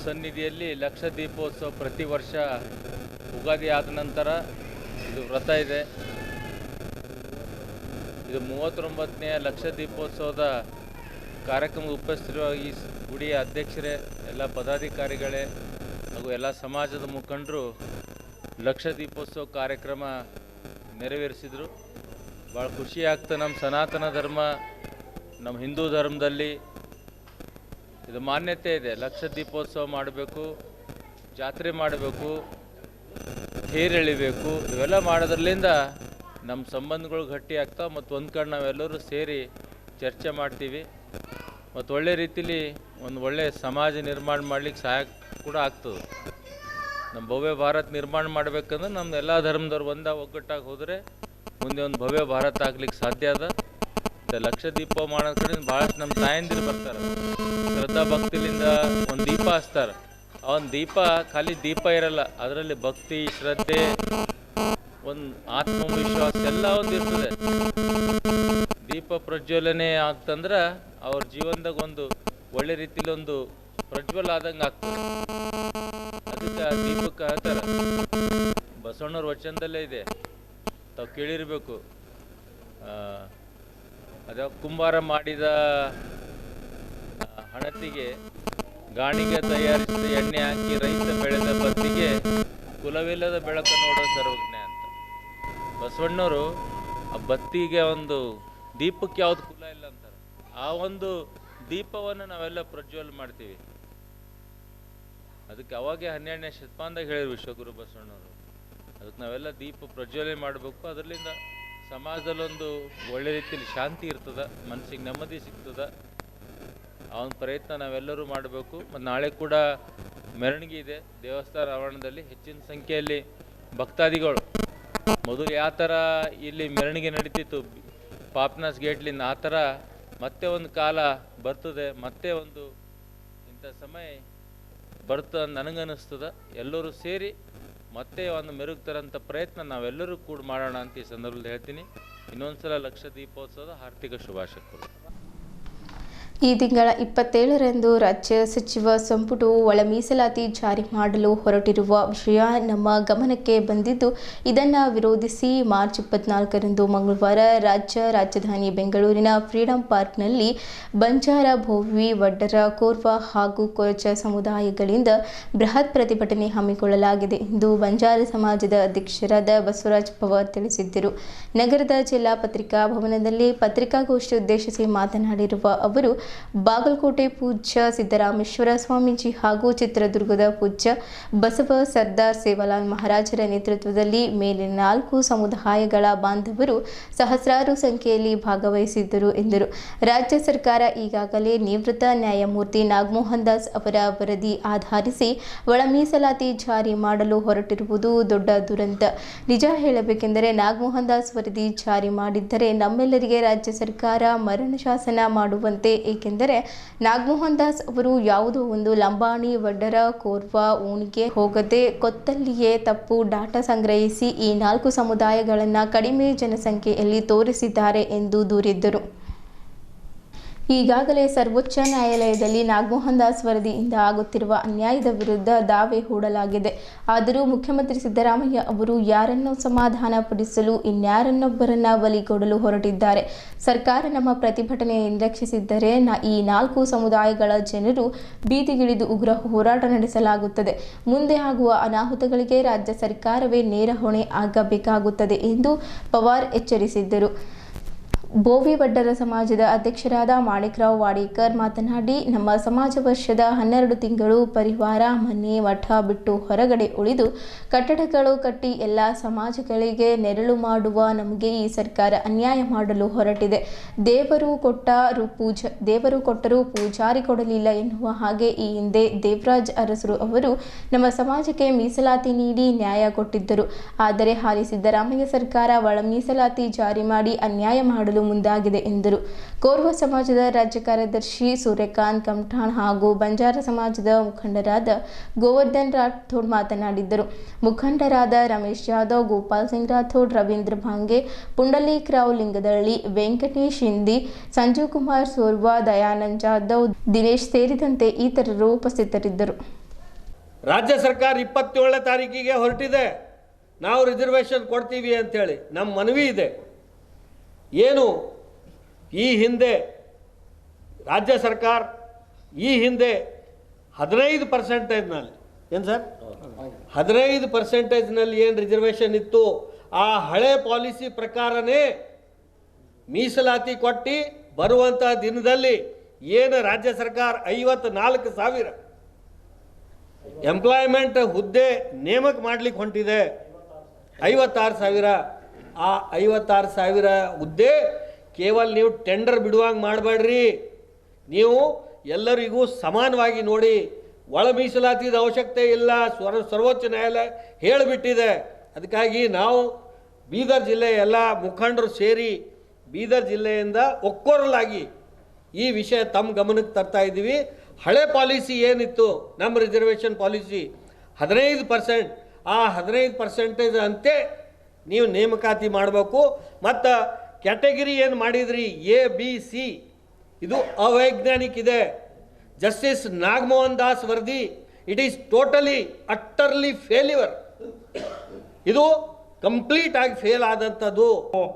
ಸನ್ನಿಧಿಯಲ್ಲಿ ಲಕ್ಷ ದೀಪೋತ್ಸವ ಪ್ರತಿ ವರ್ಷ ಉಗಾದಿ ಆದ ನಂತರ ಇದು ವ್ರತ ಇದೆ. ಇದು 39ನೇ ಲಕ್ಷ ದೀಪೋತ್ಸವದ ಕಾರ್ಯಕ್ರಮ ಉಪಸ್ಥಿತಿರುವ ಈ ಗುಡಿಯ ಅಧ್ಯಕ್ಷರೇ, ಎಲ್ಲ ಪದಾಧಿಕಾರಿಗಳೇ ಹಾಗೂ ಎಲ್ಲ ಸಮಾಜದ ಮುಖಂಡರು ಲಕ್ಷ ದೀಪೋತ್ಸವ ಕಾರ್ಯಕ್ರಮ ನೆರವೇರಿಸಿದರು. ಭಾಳ ಖುಷಿ ಆಗ್ತದೆ. ನಮ್ಮ ಸನಾತನ ಧರ್ಮ, ನಮ್ಮ ಹಿಂದೂ ಧರ್ಮದಲ್ಲಿ ಇದು ಮಾನ್ಯತೆ ಇದೆ. ಲಕ್ಷ ದೀಪೋತ್ಸವ ಮಾಡಬೇಕು, ಜಾತ್ರೆ ಮಾಡಬೇಕು, ತೇರು ಎಳಿಬೇಕು. ಇವೆಲ್ಲ ಮಾಡೋದ್ರಲ್ಲಿಂದ ನಮ್ಮ ಸಂಬಂಧಗಳು ಗಟ್ಟಿ ಆಗ್ತಾವೆ. ಮತ್ತು ಒಂದು ಕಡೆ ನಾವೆಲ್ಲರೂ ಸೇರಿ ಚರ್ಚೆ ಮಾಡ್ತೀವಿ ಮತ್ತು ಒಳ್ಳೆ ರೀತಿಲಿ ಒಂದು ಒಳ್ಳೆಯ ಸಮಾಜ ನಿರ್ಮಾಣ ಮಾಡಲಿಕ್ಕೆ ಸಹಾಯ ಕೂಡ ಆಗ್ತದೆ. ನಮ್ಮ ಭವ್ಯ ಭಾರತ ನಿರ್ಮಾಣ ಮಾಡಬೇಕಂದ್ರೆ ನಮ್ಮ ಎಲ್ಲ ಧರ್ಮದವ್ರು ಒಗ್ಗಟ್ಟಾಗಿ ಹೋದರೆ ಮುಂದೆ ಒಂದು ಭವ್ಯ ಭಾರತ ಆಗ್ಲಿಕ್ಕೆ ಸಾಧ್ಯ ಅದ. ಮತ್ತು ಲಕ್ಷ ದೀಪ ಮಾಡೋ ಕಡೆ ಭಾಳಷ್ಟು ನಮ್ಮ ತಾಯಂದಿರು ಬರ್ತಾರೆ, ಶ್ರದ್ಧಾ ಭಕ್ತಿಲಿಂದ ಒಂದು ದೀಪ ಹಚ್ತಾರೆ. ಆ ಒಂದು ದೀಪ ಖಾಲಿ ದೀಪ ಇರಲ್ಲ, ಅದರಲ್ಲಿ ಭಕ್ತಿ, ಶ್ರದ್ಧೆ, ಒಂದು ಆತ್ಮವಿಶ್ವಾಸ ಎಲ್ಲ ಒಂದು ಇರ್ತದೆ. ದೀಪ ಪ್ರಜ್ವಲನೆ ಆಗ್ತಂದ್ರೆ ಅವ್ರ ಜೀವನದಾಗ ಒಂದು ಒಳ್ಳೆ ರೀತಿಲಿ ಒಂದು ಪ್ರಜ್ವಲ ಆದಂಗೆ ಆಗ್ತದೆ. ಅದಕ್ಕೆ ದೀಪಕ್ಕೆ ಹೇಳ್ತಾರೆ, ಬಸವಣ್ಣವ್ರ ವಚನದಲ್ಲೇ ಇದೆ, ತಾವು ಕೇಳಿರಬೇಕು. ಅದ ಕುಂಬಾರ ಮಾಡಿದ ಹಣತಿಗೆ ಗಾಣಿಗೆ ತಯಾರಿಸಿದ ಎಣ್ಣೆ ಹಾಕಿ ರೈತ ಬೆಳೆದ ಬತ್ತಿಗೆ ಕುಲವಿಲ್ಲದ ಬೆಳಕು ನೋಡೋ ಸರ್ವಜ್ಞ ಅಂತ. ಬಸವಣ್ಣವರು ಆ ಬತ್ತಿಗೆ ಒಂದು ದೀಪಕ್ಕೆ ಯಾವ್ದು ಕುಲ ಇಲ್ಲ ಅಂತಾರೆ. ಆ ಒಂದು ದೀಪವನ್ನು ನಾವೆಲ್ಲ ಪ್ರಜ್ವಲ ಮಾಡ್ತೀವಿ. ಅದಕ್ಕೆ ಅವಾಗೆ 12ನೇ ಶತಮಾನದಾಗ ಹೇಳಿದ್ರು ವಿಶ್ವಗುರು ಬಸವಣ್ಣವರು. ಅದಕ್ಕೆ ನಾವೆಲ್ಲ ದೀಪ ಪ್ರಜ್ವಲನೆ ಮಾಡಬೇಕು. ಅದರಿಂದ ಸಮಾಜದಲ್ಲೊಂದು ಒಳ್ಳೆ ರೀತಿಯಲ್ಲಿ ಶಾಂತಿ ಇರ್ತದೆ, ಮನಸ್ಸಿಗೆ ನೆಮ್ಮದಿ ಸಿಗ್ತದೆ. ಆ ಒಂದು ಪ್ರಯತ್ನ ನಾವೆಲ್ಲರೂ ಮಾಡಬೇಕು. ಮತ್ತು ನಾಳೆ ಕೂಡ ಮೆರವಣಿಗೆ ಇದೆ ದೇವಸ್ಥಾನ ಆವರಣದಲ್ಲಿ. ಹೆಚ್ಚಿನ ಸಂಖ್ಯೆಯಲ್ಲಿ ಭಕ್ತಾದಿಗಳು, ಮೊದಲು ಯಾವ ಥರ ಇಲ್ಲಿ ಮೆರವಣಿಗೆ ನಡೀತಿತ್ತು ಪಾಪ್ನಾಸ್ ಗೇಟ್ಲಿಂದ, ಆ ಥರ ಮತ್ತೆ ಒಂದು ಕಾಲ ಬರ್ತದೆ, ಮತ್ತೆ ಒಂದು ಇಂಥ ಸಮಯ ಬರ್ತದೆ ನನಗನ್ನಿಸ್ತದೆ. ಎಲ್ಲರೂ ಸೇರಿ ಮತ್ತೆ ಒಂದು ಮೆರುಗ್ತರಂಥ ಪ್ರಯತ್ನ ನಾವೆಲ್ಲರೂ ಕೂಡ ಮಾಡೋಣ ಅಂತ ಈ ಸಂದರ್ಭದಲ್ಲಿ ಹೇಳ್ತೀನಿ. ಇನ್ನೊಂದು ಸಲ ಲಕ್ಷ ದೀಪೋತ್ಸವದ ಹಾರ್ದಿಕ ಶುಭಾಶಯಗಳು. ಈ ತಿಂಗಳ 27ರಂದು ರಾಜ್ಯ ಸಚಿವ ಸಂಪುಟವು ಒಳ ಮೀಸಲಾತಿ ಜಾರಿ ಮಾಡಲು ಹೊರಟಿರುವ ವಿಷಯ ನಮ್ಮ ಗಮನಕ್ಕೆ ಬಂದಿದ್ದು, ಇದನ್ನು ವಿರೋಧಿಸಿ ಮಾರ್ಚ್ 24ರಂದು ಮಂಗಳವಾರ ರಾಜಧಾನಿ ಬೆಂಗಳೂರಿನ ಫ್ರೀಡಂ ಪಾರ್ಕ್ನಲ್ಲಿ ಬಂಜಾರ, ಭೋವಿ, ವಡ್ಡರ, ಕೋರ್ವ ಹಾಗೂ ಕೊರಚ ಸಮುದಾಯಗಳಿಂದ ಬೃಹತ್ ಪ್ರತಿಭಟನೆ ಹಮ್ಮಿಕೊಳ್ಳಲಾಗಿದೆ ಎಂದು ಬಂಜಾರ ಸಮಾಜದ ಅಧ್ಯಕ್ಷರಾದ ಬಸವರಾಜ್ ಪವಾರ್ ತಿಳಿಸಿದ್ದರು. ನಗರದ ಜಿಲ್ಲಾ ಪತ್ರಿಕಾ ಭವನದಲ್ಲಿ ಪತ್ರಿಕಾಗೋಷ್ಠಿ ಉದ್ದೇಶಿಸಿ ಮಾತನಾಡಿರುವ ಅವರು, ಬಾಗಲಕೋಟೆ ಪೂಜ್ಯ ಸಿದ್ದರಾಮೇಶ್ವರ ಸ್ವಾಮೀಜಿ ಹಾಗೂ ಚಿತ್ರದುರ್ಗದ ಪೂಜ್ಯ ಬಸವ ಸರ್ದಾರ್ ಸೇವಾಲಾಲ್ ಮಹಾರಾಜರ ನೇತೃತ್ವದಲ್ಲಿ ಮೇಲಿನ 4 ಸಮುದಾಯಗಳ ಬಾಂಧವರು ಸಹಸ್ರಾರು ಸಂಖ್ಯೆಯಲ್ಲಿ ಭಾಗವಹಿಸಿದ್ದರು ಎಂದರು. ರಾಜ್ಯ ಸರ್ಕಾರ ಈಗಾಗಲೇ ನಿವೃತ್ತ ನ್ಯಾಯಮೂರ್ತಿ ನಾಗಮೋಹನ್ ದಾಸ್ ಅವರ ವರದಿ ಆಧರಿಸಿ ಒಳ ಮೀಸಲಾತಿ ಜಾರಿ ಮಾಡಲು ಹೊರಟಿರುವುದು ದೊಡ್ಡ ದುರಂತ. ನಿಜ ಹೇಳಬೇಕೆಂದರೆ ನಾಗಮೋಹನ್ ದಾಸ್ ವರದಿ ಜಾರಿ ಮಾಡಿದ್ದರೆ ನಮ್ಮೆಲ್ಲರಿಗೆ ರಾಜ್ಯ ಸರ್ಕಾರ ಮರಣ ಶಾಸನ ಮಾಡುವಂತೆ. ಏಕೆಂದರೆ ನಾಗಮೋಹನ್ ದಾಸ್ ಅವರು ಯಾವುದೋ ಒಂದು ಲಂಬಾಣಿ, ವಡ್ಡರ, ಕೋರ್ವ, ಓಣಿಗೆ ಹೋಗದೆ ಕೊತ್ತಲ್ಲಿಯೇ ತಪ್ಪು ಡಾಟಾ ಸಂಗ್ರಹಿಸಿ ಈ 4 ಸಮುದಾಯಗಳನ್ನು ಕಡಿಮೆ ಜನಸಂಖ್ಯೆಯಲ್ಲಿ ತೋರಿಸಿದ್ದಾರೆ ಎಂದು ದೂರಿದ್ದರು. ಈಗಾಗಲೇ ಸರ್ವೋಚ್ಚ ನ್ಯಾಯಾಲಯದಲ್ಲಿ ನಾಗಮೋಹನ್ ದಾಸ್ ವರದಿಯಿಂದ ಆಗುತ್ತಿರುವ ಅನ್ಯಾಯದ ವಿರುದ್ಧ ದಾವೆ ಹೂಡಲಾಗಿದೆ. ಆದರೂ ಮುಖ್ಯಮಂತ್ರಿ ಸಿದ್ದರಾಮಯ್ಯ ಅವರು ಯಾರನ್ನು ಸಮಾಧಾನಪಡಿಸಲು ಇನ್ಯಾರನ್ನೊಬ್ಬರನ್ನ ಬಲಿಕೊಡಲು ಹೊರಟಿದ್ದಾರೆ. ಸರ್ಕಾರ ನಮ್ಮ ಪ್ರತಿಭಟನೆ ನಿರ್ಲಕ್ಷಿಸಿದ್ದರೆ ಈ 4 ಸಮುದಾಯಗಳ ಜನರು ಬೀದಿಗಿಳಿದು ಉಗ್ರ ಹೋರಾಟ ನಡೆಸಲಾಗುತ್ತದೆ. ಮುಂದೆ ಆಗುವ ಅನಾಹುತಗಳಿಗೆ ರಾಜ್ಯ ಸರ್ಕಾರವೇ ನೇರ ಹೊಣೆ ಆಗಬೇಕಾಗುತ್ತದೆ ಎಂದು ಪವಾರ್ ಎಚ್ಚರಿಸಿದ್ದರು. ಬೋವಿ ವಡ್ಡರ ಸಮಾಜದ ಅಧ್ಯಕ್ಷರಾದ ಮಾಣಿಕ್ರಾವ್ ವಾಡೇಕರ್ ಮಾತನಾಡಿ, ನಮ್ಮ ಸಮಾಜ ವರ್ಷದ 12 ತಿಂಗಳು ಪರಿವಾರ, ಮನೆ, ಮಠ ಬಿಟ್ಟು ಹೊರಗಡೆ ಉಳಿದು ಕಟ್ಟಡಗಳು ಕಟ್ಟಿ ಎಲ್ಲ ಸಮಾಜಗಳಿಗೆ ನೆರಳು ಮಾಡುವ ನಮಗೆ ಈ ಸರ್ಕಾರ ಅನ್ಯಾಯ ಮಾಡಲು ಹೊರಟಿದೆ. ದೇವರು ಕೊಟ್ಟರೂ ಪೂಜಾರಿ ಕೊಡಲಿಲ್ಲ ಎನ್ನುವ ಹಾಗೆ ಈ ಹಿಂದೆ ದೇವರಾಜ್ ಅರಸರು ಅವರು ನಮ್ಮ ಸಮಾಜಕ್ಕೆ ಮೀಸಲಾತಿ ನೀಡಿ ನ್ಯಾಯ ಕೊಟ್ಟಿದ್ದರು. ಆದರೆ ಹಾಲಿ ಸಿದ್ದರಾಮಯ್ಯ ಸರ್ಕಾರ ಒಳ ಮೀಸಲಾತಿ ಜಾರಿ ಮಾಡಿ ಅನ್ಯಾಯ ಮಾಡಲು ಮುಂದಾಗಿದೆ ಎಂದರು. ಕೋರ್ವ ಸಮಾಜದ ರಾಜ್ಯ ಕಾರ್ಯದರ್ಶಿ ಸೂರ್ಯಕಾಂತ್ ಕಮಠಾಣ್ ಹಾಗೂ ಬಂಜಾರ ಸಮಾಜದ ಮುಖಂಡರಾದ ಗೋವರ್ಧನ್ ರಾಠೋಡ್ ಮಾತನಾಡಿದ್ದರು. ಮುಖಂಡರಾದ ರಮೇಶ್ ಯಾದವ್, ಗೋಪಾಲ್ ಸಿಂಗ್ ರಾಥೋಡ್, ರವೀಂದ್ರ ಭಾಂಗೆ, ಪುಂಡಲೀಕ್ ರಾವ್ ಲಿಂಗದಳ್ಳಿ, ವೆಂಕಟೇಶ್ ಹಿಂದಿ, ಸಂಜೀವ್ ಕುಮಾರ್ ಸೋರ್ವಾ, ದಯಾನಂದ್ ಜಾಧವ್, ದಿನೇಶ್ ಸೇರಿದಂತೆ ಇತರರು ಉಪಸ್ಥಿತರಿದ್ದರು. ರಾಜ್ಯ ಸರ್ಕಾರ 27ನೇ ತಾರೀಕಿಗೆ ಹೊರಟಿದೆ, ನಾವು ರಿಸರ್ವೇಷನ್ ಕೊಡ್ತೀವಿ ಅಂತೇಳಿ ನಮ್ಮ ಮನವಿ ಇದೆ. ಏನು ಈ ಹಿಂದೆ ರಾಜ್ಯ ಸರ್ಕಾರ ಈ ಹಿಂದೆ 15%ನಲ್ಲಿ ಏನು ಸರ್ 15%ನಲ್ಲಿ ಏನು ರಿಸರ್ವೇಷನ್ ಇತ್ತು, ಆ ಹಳೆ ಪಾಲಿಸಿ ಪ್ರಕಾರನೇ ಮೀಸಲಾತಿ ಕೊಟ್ಟು ಬರುವಂಥ ದಿನದಲ್ಲಿ ಏನು ರಾಜ್ಯ ಸರ್ಕಾರ 54,000 ಎಂಪ್ಲಾಯ್ಮೆಂಟ್ ಹುದ್ದೆ ನೇಮಕ ಮಾಡಲಿಕ್ಕೆ ಹೊಂಟಿದೆ. 56,000 ಆ 56,000 ಹುದ್ದೆ ಕೇವಲ ನೀವು ಟೆಂಡರ್ ಬಿಡುವಂಗೆ ಮಾಡಬೇಡ್ರಿ. ನೀವು ಎಲ್ಲರಿಗೂ ಸಮಾನವಾಗಿ ನೋಡಿ. ಒಳ ಮೀಸಲಾತಿದ ಅವಶ್ಯಕತೆ ಇಲ್ಲ, ಸರ್ವೋಚ್ಚ ನ್ಯಾಯಾಲಯ ಹೇಳಿಬಿಟ್ಟಿದೆ. ಅದಕ್ಕಾಗಿ ನಾವು ಬೀದರ್ ಜಿಲ್ಲೆಯ ಎಲ್ಲ ಮುಖಂಡರು ಸೇರಿ ಬೀದರ್ ಜಿಲ್ಲೆಯಿಂದ ಒಕ್ಕೊರಲಾಗಿ ಈ ವಿಷಯ ತಮ್ಮ ಗಮನಕ್ಕೆ ತರ್ತಾ ಇದ್ದೀವಿ. ಹಳೆ ಪಾಲಿಸಿ ಏನಿತ್ತು, ನಮ್ಮ ರಿಸರ್ವೇಷನ್ ಪಾಲಿಸಿ 15%, ಆ 15% ಅಂತೆ ನೀವು ನೇಮಕಾತಿ ಮಾಡಬೇಕು. ಮತ್ತು ಕ್ಯಾಟಗರಿ ಏನು ಮಾಡಿದ್ರಿ ABC, ಇದು ಅವೈಜ್ಞಾನಿಕ ಇದೆ. ಜಸ್ಟಿಸ್ ನಾಗಮೋಹನ್ ದಾಸ್ ವರದಿ, ಇಟ್ ಈಸ್ ಟೋಟಲಿ ಅಟ್ಟರ್ಲಿ ಫೇಲ್ಯೂರ್. ಇದು ಕಂಪ್ಲೀಟ್ ಆಗಿ ಫೇಲ್ ಆದಂಥದ್ದು.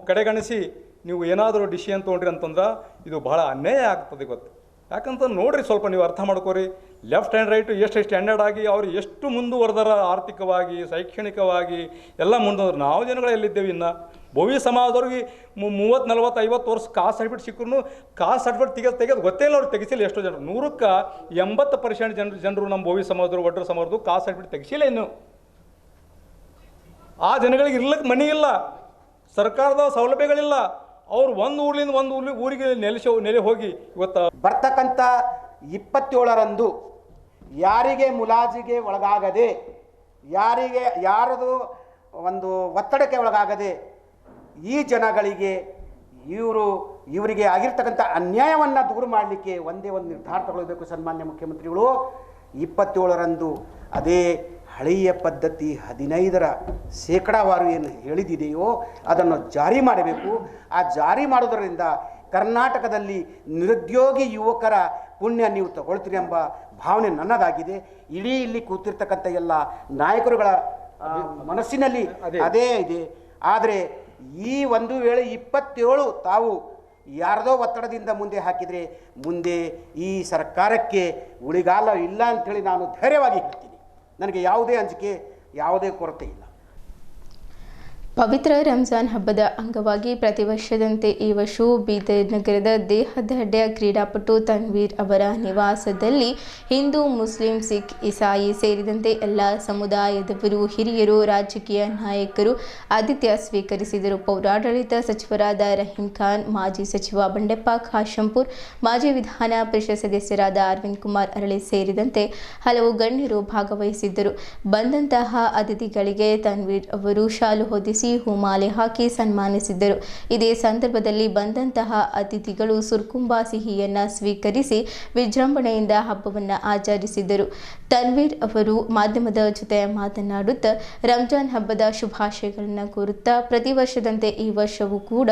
ಕಡೆಗಣಿಸಿ ನೀವು ಏನಾದರೂ ಡಿಸಿಷನ್ ತೊಗೊಂಡ್ರಿ ಅಂತಂದ್ರೆ ಇದು ಬಹಳ ಅನ್ಯಾಯ ಆಗ್ತದೆ ಗೊತ್ತು. ಯಾಕಂತ ನೋಡ್ರಿ, ಸ್ವಲ್ಪ ನೀವು ಅರ್ಥ ಮಾಡ್ಕೋರಿ. ಲೆಫ್ಟ್ ಆ್ಯಂಡ್ ರೈಟು ಎಷ್ಟು ಸ್ಟ್ಯಾಂಡರ್ಡ್ ಆಗಿ ಅವರು ಎಷ್ಟು ಮುಂದುವರೆದಾರ, ಆರ್ಥಿಕವಾಗಿ ಶೈಕ್ಷಣಿಕವಾಗಿ ಎಲ್ಲ ಮುಂದುವರೆದ್ರು. ನಾವು ಜನಗಳು ಎಲ್ಲಿದ್ದೇವೆ? ಇನ್ನು ಭವ್ಯ ಸಮಾಜದವ್ರಿಗೆ 30, 40, 50 ವರ್ಷ ಕಾಸ್ಟ್ ಸರ್ಟಿಫಿಕೇಟ್ ಸಿಕ್ಕರೂ ಕಾಸ್ಟ್ ಸರ್ಟಿಫಿಕೇಟ್ ತೆಗೆದು ಗೊತ್ತೇ ಇಲ್ಲ. ಅವ್ರು ತೆಗಿಸಿಲ್ಲ. ಎಷ್ಟೋ ಜನರು 100ಕ್ಕೆ 80% ಜನರು ನಮ್ಮ ಭವ್ಯ ಸಮಾಜದವರು, ಒಡ್ಡರ ಸಮಾಜದವರು ಕಾಸ್ಟ್ ಸರ್ಟಿಫಿಕೇಟ್ ತೆಗಿಸಿಲ್ಲ. ಇನ್ನು ಆ ಜನಗಳಿಗೆ ಇರ್ಲಿಕ್ಕೆ ಮನೆ ಇಲ್ಲ, ಸರ್ಕಾರದ ಸೌಲಭ್ಯಗಳಿಲ್ಲ. ಅವ್ರು ಒಂದು ಊರಿಂದ ಒಂದು ಊರಿಗೆ ನೆಲೆ ಹೋಗಿ ಇವತ್ತು ಬರ್ತಕ್ಕಂಥ 27ರಂದು ಯಾರಿಗೆ ಮುಲಾಜಿಗೆ ಒಳಗಾಗದೆ, ಯಾರದು ಒಂದು ಒತ್ತಡಕ್ಕೆ ಒಳಗಾಗದೆ ಈ ಜನಗಳಿಗೆ ಇವರಿಗೆ ಆಗಿರ್ತಕ್ಕಂಥ ಅನ್ಯಾಯವನ್ನು ದೂರ ಮಾಡಲಿಕ್ಕೆ ಒಂದೇ ಒಂದು ನಿರ್ಧಾರ ತಗೊಳ್ಬೇಕು ಸನ್ಮಾನ್ಯ ಮುಖ್ಯಮಂತ್ರಿಗಳು. 27ರಂದು ಅದೇ ಹಳೆಯ ಪದ್ಧತಿ 15% ಏನು ಹೇಳಿದೆಯೋ ಅದನ್ನು ಜಾರಿ ಮಾಡಬೇಕು. ಆ ಜಾರಿ ಮಾಡೋದರಿಂದ ಕರ್ನಾಟಕದಲ್ಲಿ ನಿರುದ್ಯೋಗಿ ಯುವಕರ ಪುಣ್ಯ ನೀವು ತಗೊಳ್ತೀರಿ ಎಂಬ ಭಾವನೆ ನನ್ನದಾಗಿದೆ. ಇಡೀ ಇಲ್ಲಿ ಕೂತಿರ್ತಕ್ಕಂಥ ಎಲ್ಲ ನಾಯಕರುಗಳ ಮನಸ್ಸಿನಲ್ಲಿ ಅದೇ ಇದೆ. ಆದರೆ ಈ ಒಂದು ವೇಳೆ 27 ತಾವು ಯಾರದೋ ಒತ್ತಡದಿಂದ ಮುಂದೆ ಹಾಕಿದರೆ ಮುಂದೆ ಈ ಸರ್ಕಾರಕ್ಕೆ ಉಳಿಗಾಲ ಇಲ್ಲ ಅಂಥೇಳಿ ನಾನು ಧೈರ್ಯವಾಗಿ ಹೇಳ್ತೀನಿ. ನನಗೆ ಯಾವುದೇ ಅಂಜಿಕೆ, ಯಾವುದೇ ಕೊರತೆ ಇಲ್ಲ. ಪವಿತ್ರ ರಂಜಾನ್ ಹಬ್ಬದ ಅಂಗವಾಗಿ ಪ್ರತಿ ವರ್ಷದಂತೆ ಈ ವರ್ಷವೂ ಬೀದರ್ ನಗರದ ದೇಹದಾಢ್ಯ ಕ್ರೀಡಾಪಟು ತನ್ವೀರ್ ಅವರ ನಿವಾಸದಲ್ಲಿ ಹಿಂದೂ, ಮುಸ್ಲಿಂ, ಸಿಖ್, ಇಸಾಯಿ ಸೇರಿದಂತೆ ಎಲ್ಲ ಸಮುದಾಯದವರು, ಹಿರಿಯರು, ರಾಜಕೀಯ ನಾಯಕರು ಆತಿಥ್ಯ ಸ್ವೀಕರಿಸಿದರು. ಪೌರಾಡಳಿತ ಸಚಿವರಾದ ರಹೀಂ ಖಾನ್, ಮಾಜಿ ಸಚಿವ ಬಂಡೆಪ್ಪ ಖಾಶಂಪುರ್, ಮಾಜಿ ವಿಧಾನ ಪರಿಷತ್ ಸದಸ್ಯರಾದ ಅರವಿಂದ್ ಕುಮಾರ್ ಅರಳಿ ಸೇರಿದಂತೆ ಹಲವು ಗಣ್ಯರು ಭಾಗವಹಿಸಿದ್ದರು. ಬಂದಂತಹ ಅತಿಥಿಗಳಿಗೆ ತನ್ವೀರ್ ಅವರು ಶಾಲು ಹೊದಿಸಿ ಹೂಮಾಲೆ ಹಾಕಿ ಸನ್ಮಾನಿಸಿದ್ದರು. ಇದೇ ಸಂದರ್ಭದಲ್ಲಿ ಬಂದಂತಹ ಅತಿಥಿಗಳು ಸುರ್ಕುಂಬಾ ಸಿಹಿಯನ್ನು ಸ್ವೀಕರಿಸಿ ವಿಜೃಂಭಣೆಯಿಂದ ಹಬ್ಬವನ್ನು ಆಚರಿಸಿದರು. ತನ್ವೀರ್ ಅವರು ಮಾಧ್ಯಮದ ಜೊತೆ ಮಾತನಾಡುತ್ತಾ ರಂಜಾನ್ ಹಬ್ಬದ ಶುಭಾಶಯಗಳನ್ನು ಕೋರುತ್ತಾ ಪ್ರತಿ ವರ್ಷದಂತೆ ಈ ವರ್ಷವೂ ಕೂಡ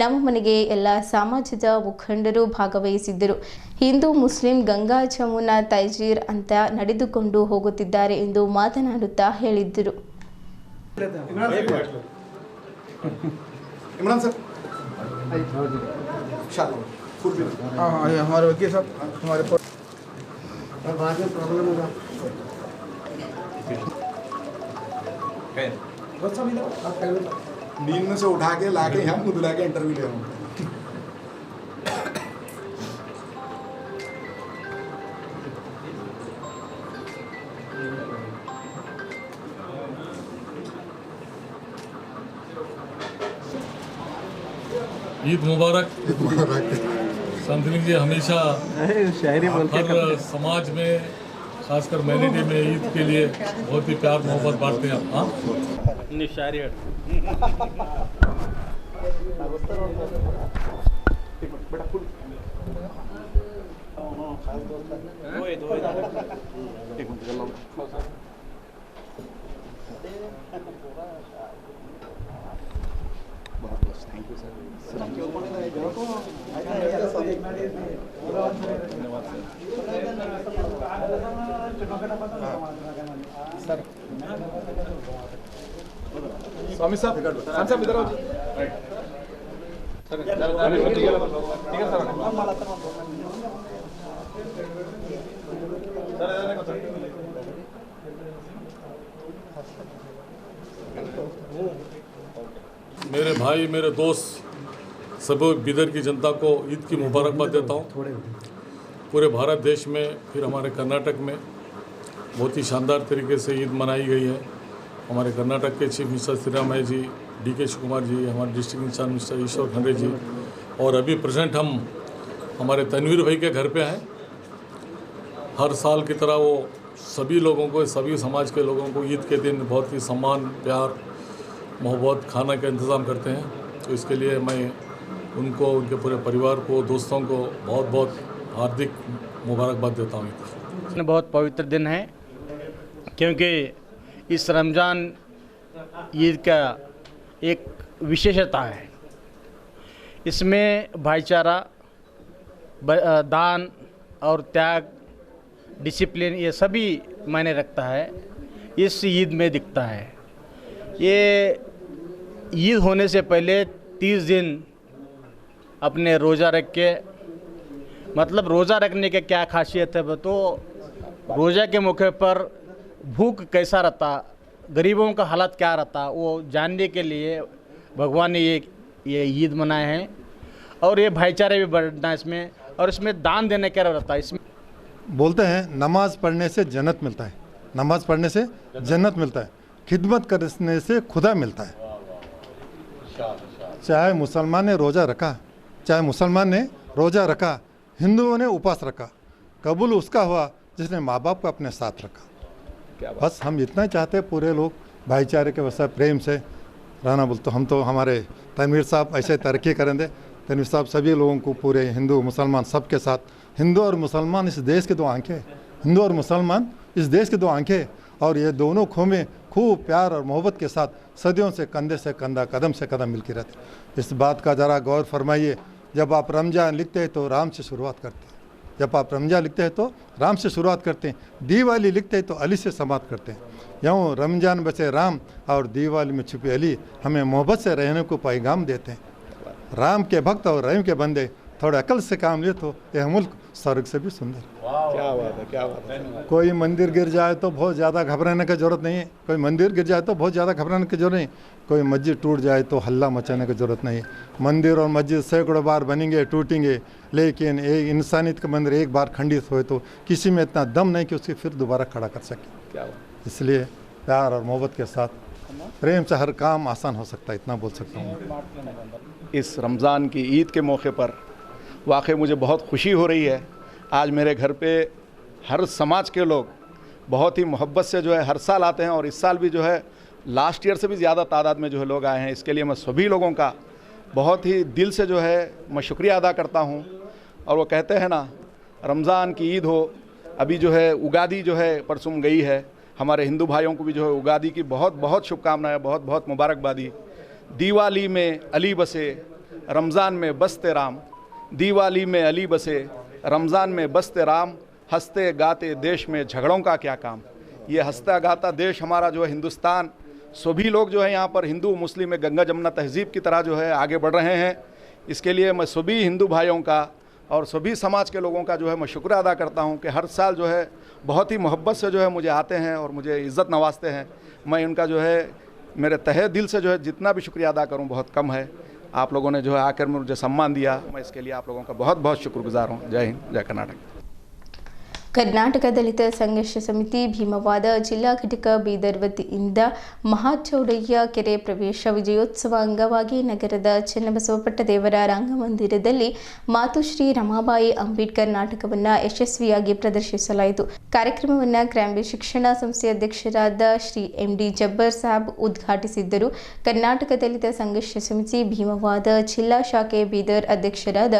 ನಮ್ಮ ಮನೆಗೆ ಎಲ್ಲ ಸಮಾಜದ ಮುಖಂಡರು ಭಾಗವಹಿಸಿದ್ದರು. ಹಿಂದೂ, ಮುಸ್ಲಿಂ, ಗಂಗಾ ಜಮುನಾ ತೈಜೀರ್ ಅಂತ ನಡೆದುಕೊಂಡು ಹೋಗುತ್ತಿದ್ದಾರೆ ಎಂದು ಮಾತನಾಡುತ್ತಾ ಹೇಳಿದ್ದರು. इमरान सर, हाँ हमारे वकील साहब हमारे बाद में प्रॉब्लम होगा। नींद में से उठा के लाके यहाँ मुँह धुला के इंटरव्यू ले रहा हूँ। ईद मुबारक। संतनी जी हमेशा हर समाज में खासकर मैनिटी में ईद के लिए बहुत ही प्यार मोहब्बत बांटते हैं। हाँ थैंक यू सर। सर स्वामी साहब इधर आओ जी। ठीक है मेरे भाई, मेरे दोस्त, सब बिदर की जनता को ईद की मुबारकबाद देता हूँ। पूरे भारत देश में, फिर हमारे कर्नाटक में बहुत ही शानदार तरीके से ईद मनाई गई है। हमारे कर्नाटक के चीफ मिनिस्टर श्रीरामैया जी, DK शिवकुमार जी, हमारे डिस्ट्रिक्ट इंचार्ज मिनिस्टर ईश्वर खंडे जी, और अभी प्रेजेंट हम हमारे तनवीर भाई के घर पे हैं। हर साल की तरह वो सभी लोगों को, सभी समाज के लोगों को ईद के दिन बहुत ही सम्मान, प्यार, मोहब्बत, खाना का इंतज़ाम करते हैं। तो इसके लिए मैं उनको, उनके पूरे परिवार को, दोस्तों को बहुत बहुत हार्दिक मुबारकबाद देता हूँ। बहुत पवित्र दिन है, क्योंकि इस रमज़ान ईद का एक विशेषता है। इसमें भाईचारा, दान और त्याग, डिसिप्लिन, ये सभी मायने रखता है, इस ईद में दिखता है। ये ईद होने से पहले 30 दिन अपने रोज़ा रख के, मतलब रोज़ा रखने के क्या खासियत है, तो रोज़ा के मौके पर भूख कैसा रहता, गरीबों का हालत क्या रहता, वो जानने के लिए भगवान ने ये ईद मनाए हैं। और ये भाईचारे भी बढ़ना इसमें, और इसमें दान देने का रहता है। इसमें बोलते हैं नमाज पढ़ने से जन्नत मिलता है, नमाज पढ़ने से जन्नत मिलता है, खिदमत करने से खुदा मिलता है। चाहे मुसलमान ने रोज़ा रखा, चाहे मुसलमान ने रोज़ा रखा, हिंदुओं ने उपवास रखा, कबूल उसका हुआ जिसने माँ बाप को अपने साथ रखा। बस हम इतना चाहते हैं, पूरे लोग भाईचारे के वैसा प्रेम से रहना। बोल तो हम तो हमारे तनवीर साहब ऐसे तरक्की करेंगे। तनवीर साहब सभी लोगों को, पूरे हिंदू मुसलमान सबके साथ, हिंदू और मुसलमान इस देश के दो आंखें, हिंदू और मुसलमान इस देश के दो आंखें, और ये दोनों खोमें खूब प्यार और मोहब्बत के साथ सदियों से कंधे से कंधा, कदम से कदम मिलकर रहते। इस बात का ज़रा गौर फरमाइए। जब आप रमज़ान लिखते हैं तो राम से शुरुआत करते हैं, जब आप रमज़ान लिखते हैं तो राम से शुरुआत करते हैं, दिवाली लिखते हैं तो अली से समाप्त करते हैं। यूँ रमज़ान बचे राम और दिवाली में छुपे अली हमें मोहब्बत से रहने को पैगाम देते हैं। राम के भक्त और रहीम के बंदे, थोड़ा अकल से काम ले तो यह मुल्क स्वर्ग से भी सुंदर। क्या बात है, क्या बात है। कोई मंदिर गिर जाए तो बहुत ज़्यादा घबराने की ज़रूरत नहीं है, कोई मंदिर गिर जाए तो बहुत ज़्यादा घबराने की ज़रूरत नहीं, कोई मस्जिद टूट जाए तो हल्ला मचाने की ज़रूरत नहीं है। मंदिर और मस्जिद सैकड़ों बार बनेंगे, टूटेंगे, लेकिन एक इंसानियत का मंदिर एक बार खंडित हुए तो किसी में इतना दम नहीं कि उसके फिर दोबारा खड़ा कर सके। इसलिए प्यार और मोहब्बत के साथ, प्रेम से हर काम आसान हो सकता है, इतना बोल सकता हूँ। इस रमज़ान की ईद के मौके पर वाकई मुझे बहुत खुशी हो रही है। आज मेरे घर पे हर समाज के लोग बहुत ही मोहब्बत से जो है हर साल आते हैं, और इस साल भी जो है लास्ट ईयर से भी ज़्यादा तादाद में जो है लोग आए हैं। इसके लिए मैं सभी लोगों का बहुत ही दिल से जो है मैं शुक्रिया अदा करता हूँ। और वो कहते हैं ना, रमज़ान की ईद हो, अभी जो है उगादी जो है परसों गई है, हमारे हिंदू भाइयों को भी जो है उगादी की बहुत बहुत शुभकामनाएं, बहुत बहुत मुबारकबादी। दिवाली में अली बसे, रमज़ान में बसते राम, दिवाली में अली बसे, रमज़ान में बसते राम, हंसते गाते देश में झगड़ों का क्या काम। ये हंसता गाता देश हमारा जो है हिंदुस्तान, सभी लोग जो है यहाँ पर हिंदू मुस्लिम में गंगा जमुना तहज़ीब की तरह जो है आगे बढ़ रहे हैं। इसके लिए मैं सभी हिंदू भाइयों का और सभी समाज के लोगों का जो है मैं शुक्रिया अदा करता हूँ कि हर साल जो है बहुत ही मोहब्बत से जो है मुझे आते हैं और मुझे इज़्ज़त नवाजते हैं। मैं उनका जो है मेरे तहे दिल से जो है जितना भी शुक्रिया अदा करूँ बहुत कम है। आप लोगों ने जो है आकर मुझे सम्मान दिया, मैं इसके लिए आप लोगों का बहुत बहुत शुक्रगुजार हूँ। जय हिंद, जय कर्नाटक। ಕರ್ನಾಟಕ ದಲಿತ ಸಂಘರ್ಷ ಸಮಿತಿ ಭೀಮವಾದ ಜಿಲ್ಲಾ ಘಟಕ ಬೀದರ್ ವತಿಯಿಂದ ಮಹಾಚೌಡಯ್ಯ ಕೆರೆ ಪ್ರವೇಶ ವಿಜಯೋತ್ಸವ ಅಂಗವಾಗಿ ನಗರದ ಚನ್ನಬಸವಪಟ್ಟ ದೇವರ ರಂಗಮಂದಿರದಲ್ಲಿ ಮಾತುಶ್ರೀ ರಮಾಬಾಯಿ ಅಂಬೇಡ್ಕರ್ ನಾಟಕವನ್ನು ಯಶಸ್ವಿಯಾಗಿ ಪ್ರದರ್ಶಿಸಲಾಯಿತು. ಕಾರ್ಯಕ್ರಮವನ್ನು ಕ್ರಾಂಬಿ ಶಿಕ್ಷಣ ಸಂಸ್ಥೆ ಅಧ್ಯಕ್ಷರಾದ ಶ್ರೀ MD ಜಬ್ಬರ್ ಸಾಬ್ ಉದ್ಘಾಟಿಸಿದ್ದರು. ಕರ್ನಾಟಕ ದಲಿತ ಸಂಘರ್ಷ ಸಮಿತಿ ಭೀಮವಾದ ಜಿಲ್ಲಾ ಶಾಖೆ ಬೀದರ್ ಅಧ್ಯಕ್ಷರಾದ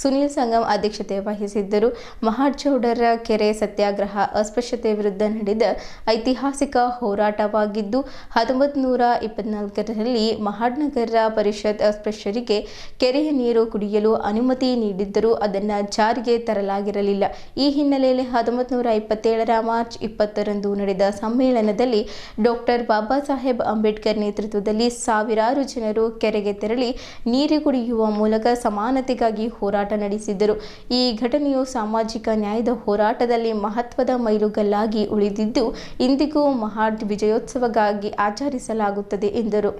ಸುನಿಲ್ ಸಂಗಮ್ ಅಧ್ಯಕ್ಷತೆ ವಹಿಸಿದ್ದರು. ಮಹಾಚೌಡರ ಕೆರೆ ಸತ್ಯಾಗ್ರಹ ಅಸ್ಪೃಶ್ಯತೆ ವಿರುದ್ಧ ನಡೆದ ಐತಿಹಾಸಿಕ ಹೋರಾಟವಾಗಿದ್ದು 1924ರಲ್ಲಿ ಮಹಾನಗರ ಪರಿಷತ್ ಅಸ್ಪೃಶ್ಯರಿಗೆ ಕೆರೆಯ ನೀರು ಕುಡಿಯಲು ಅನುಮತಿ ನೀಡಿದ್ದರೂ ಅದನ್ನು ಜಾರಿಗೆ ತರಲಾಗಿರಲಿಲ್ಲ. ಈ ಹಿನ್ನೆಲೆಯಲ್ಲಿ 1927ರ ಮಾರ್ಚ್ 20ರಂದು ನಡೆದ ಸಮ್ಮೇಳನದಲ್ಲಿ ಡಾಕ್ಟರ್ ಬಾಬಾ ಸಾಹೇಬ್ ಅಂಬೇಡ್ಕರ್ ನೇತೃತ್ವದಲ್ಲಿ ಸಾವಿರಾರು ಜನರು ಕೆರೆಗೆ ತೆರಳಿ ನೀರು ಕುಡಿಯುವ ಮೂಲಕ ಸಮಾನತೆಗಾಗಿ ಹೋರಾಟ ನಡೆಸಿದ್ದರು. ಈ ಘಟನೆಯು ಸಾಮಾಜಿಕ ನ್ಯಾಯದ ಹೋರಾಟದಲ್ಲಿ ಮಹತ್ವದ ಮೈಲುಗಲ್ಲಾಗಿ ಉಳಿದಿದ್ದು ಇಂದಿಗೂ ಮಹಾಡ್ ವಿಜಯೋತ್ಸವವಾಗಿ ಆಚರಿಸಲಾಗುತ್ತದೆ ಎಂದರು.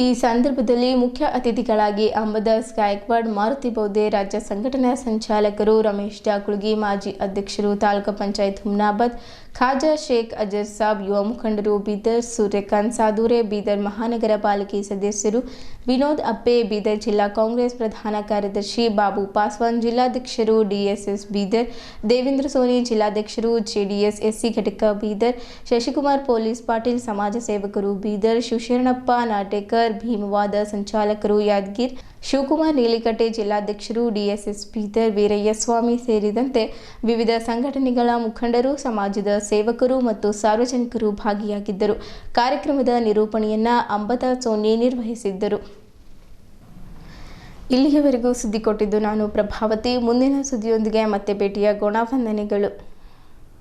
ಈ ಸಂದರ್ಭದಲ್ಲಿ ಮುಖ್ಯ ಅತಿಥಿಗಳಾಗಿ ಅಂಬದಾಸ್ ಗಾಯಕ್ವಾಡ್, ಮಾರುತಿ ಬೌದ್ಧೆ, ರಾಜ್ಯ ಸಂಘಟನಾ ಸಂಚಾಲಕರು ರಮೇಶ್ ಡಾಕುಳ್ಗಿ, ಮಾಜಿ ಅಧ್ಯಕ್ಷರು ತಾಲೂಕು ಪಂಚಾಯತ್ ಹುಮ್ನಾಬಾದ್, ಖಾಜಾ ಶೇಖ್ ಅಜರ್ ಸಾಬ್, ಯುವ ಮುಖಂಡರು ಬೀದರ್, ಸೂರ್ಯಕಾಂತ್ ಸಾದೂರೆ, ಬೀದರ್ ಮಹಾನಗರ ಪಾಲಿಕೆ ಸದಸ್ಯರು, ವಿನೋದ್ ಅಪ್ಪೆ ಬೀದರ್ ಜಿಲ್ಲಾ ಕಾಂಗ್ರೆಸ್ ಪ್ರಧಾನ ಕಾರ್ಯದರ್ಶಿ ಬಾಬು ಪಾಸ್ವಾನ್ ಜಿಲ್ಲಾಧ್ಯಕ್ಷರು ಡಿಎಸ್ಎಸ್ ಬೀದರ್, ದೇವೇಂದ್ರ ಸೋನಿ ಜಿಲ್ಲಾಧ್ಯಕ್ಷರು ಜೆಡಿಎಸ್ ಎಸ್ಸಿ ಘಟಕ ಬೀದರ್, ಶಶಿಕುಮಾರ್ ಪೊಲೀಸ್ ಪಾಟೀಲ್ ಸಮಾಜ ಸೇವಕರು ಬೀದರ್, ಶಿವಶರಣಪ್ಪ ನಾಟೇಕರ್ ಭೀಮವಾದ ಸಂಚಾಲಕರು ಯಾದಗಿರ್, ಶಿವಕುಮಾರ್ ನೀಲಿಕಟ್ಟೆ ಜಿಲ್ಲಾಧ್ಯಕ್ಷರು ಡಿಎಸ್ಎಸ್ ಬೀದರ್, ವೀರಯ್ಯ ಸ್ವಾಮಿ ಸೇರಿದಂತೆ ವಿವಿಧ ಸಂಘಟನೆಗಳ ಮುಖಂಡರು, ಸಮಾಜದ ಸೇವಕರು ಮತ್ತು ಸಾರ್ವಜನಿಕರು ಭಾಗಿಯಾಗಿದ್ದರು. ಕಾರ್ಯಕ್ರಮದ ನಿರೂಪಣೆಯನ್ನ ಅಂಬತ ಸೋನಿ ನಿರ್ವಹಿಸಿದ್ದರು. ಇಲ್ಲಿಯವರೆಗೂ ಸುದ್ದಿ ಕೊಟ್ಟಿದ್ದು ನಾನು ಪ್ರಭಾವತಿ. ಮುಂದಿನ ಸುದ್ದಿಯೊಂದಿಗೆ ಮತ್ತೆ ಭೇಟಿಯಾಗೋಣ. ವಂದನೆಗಳು.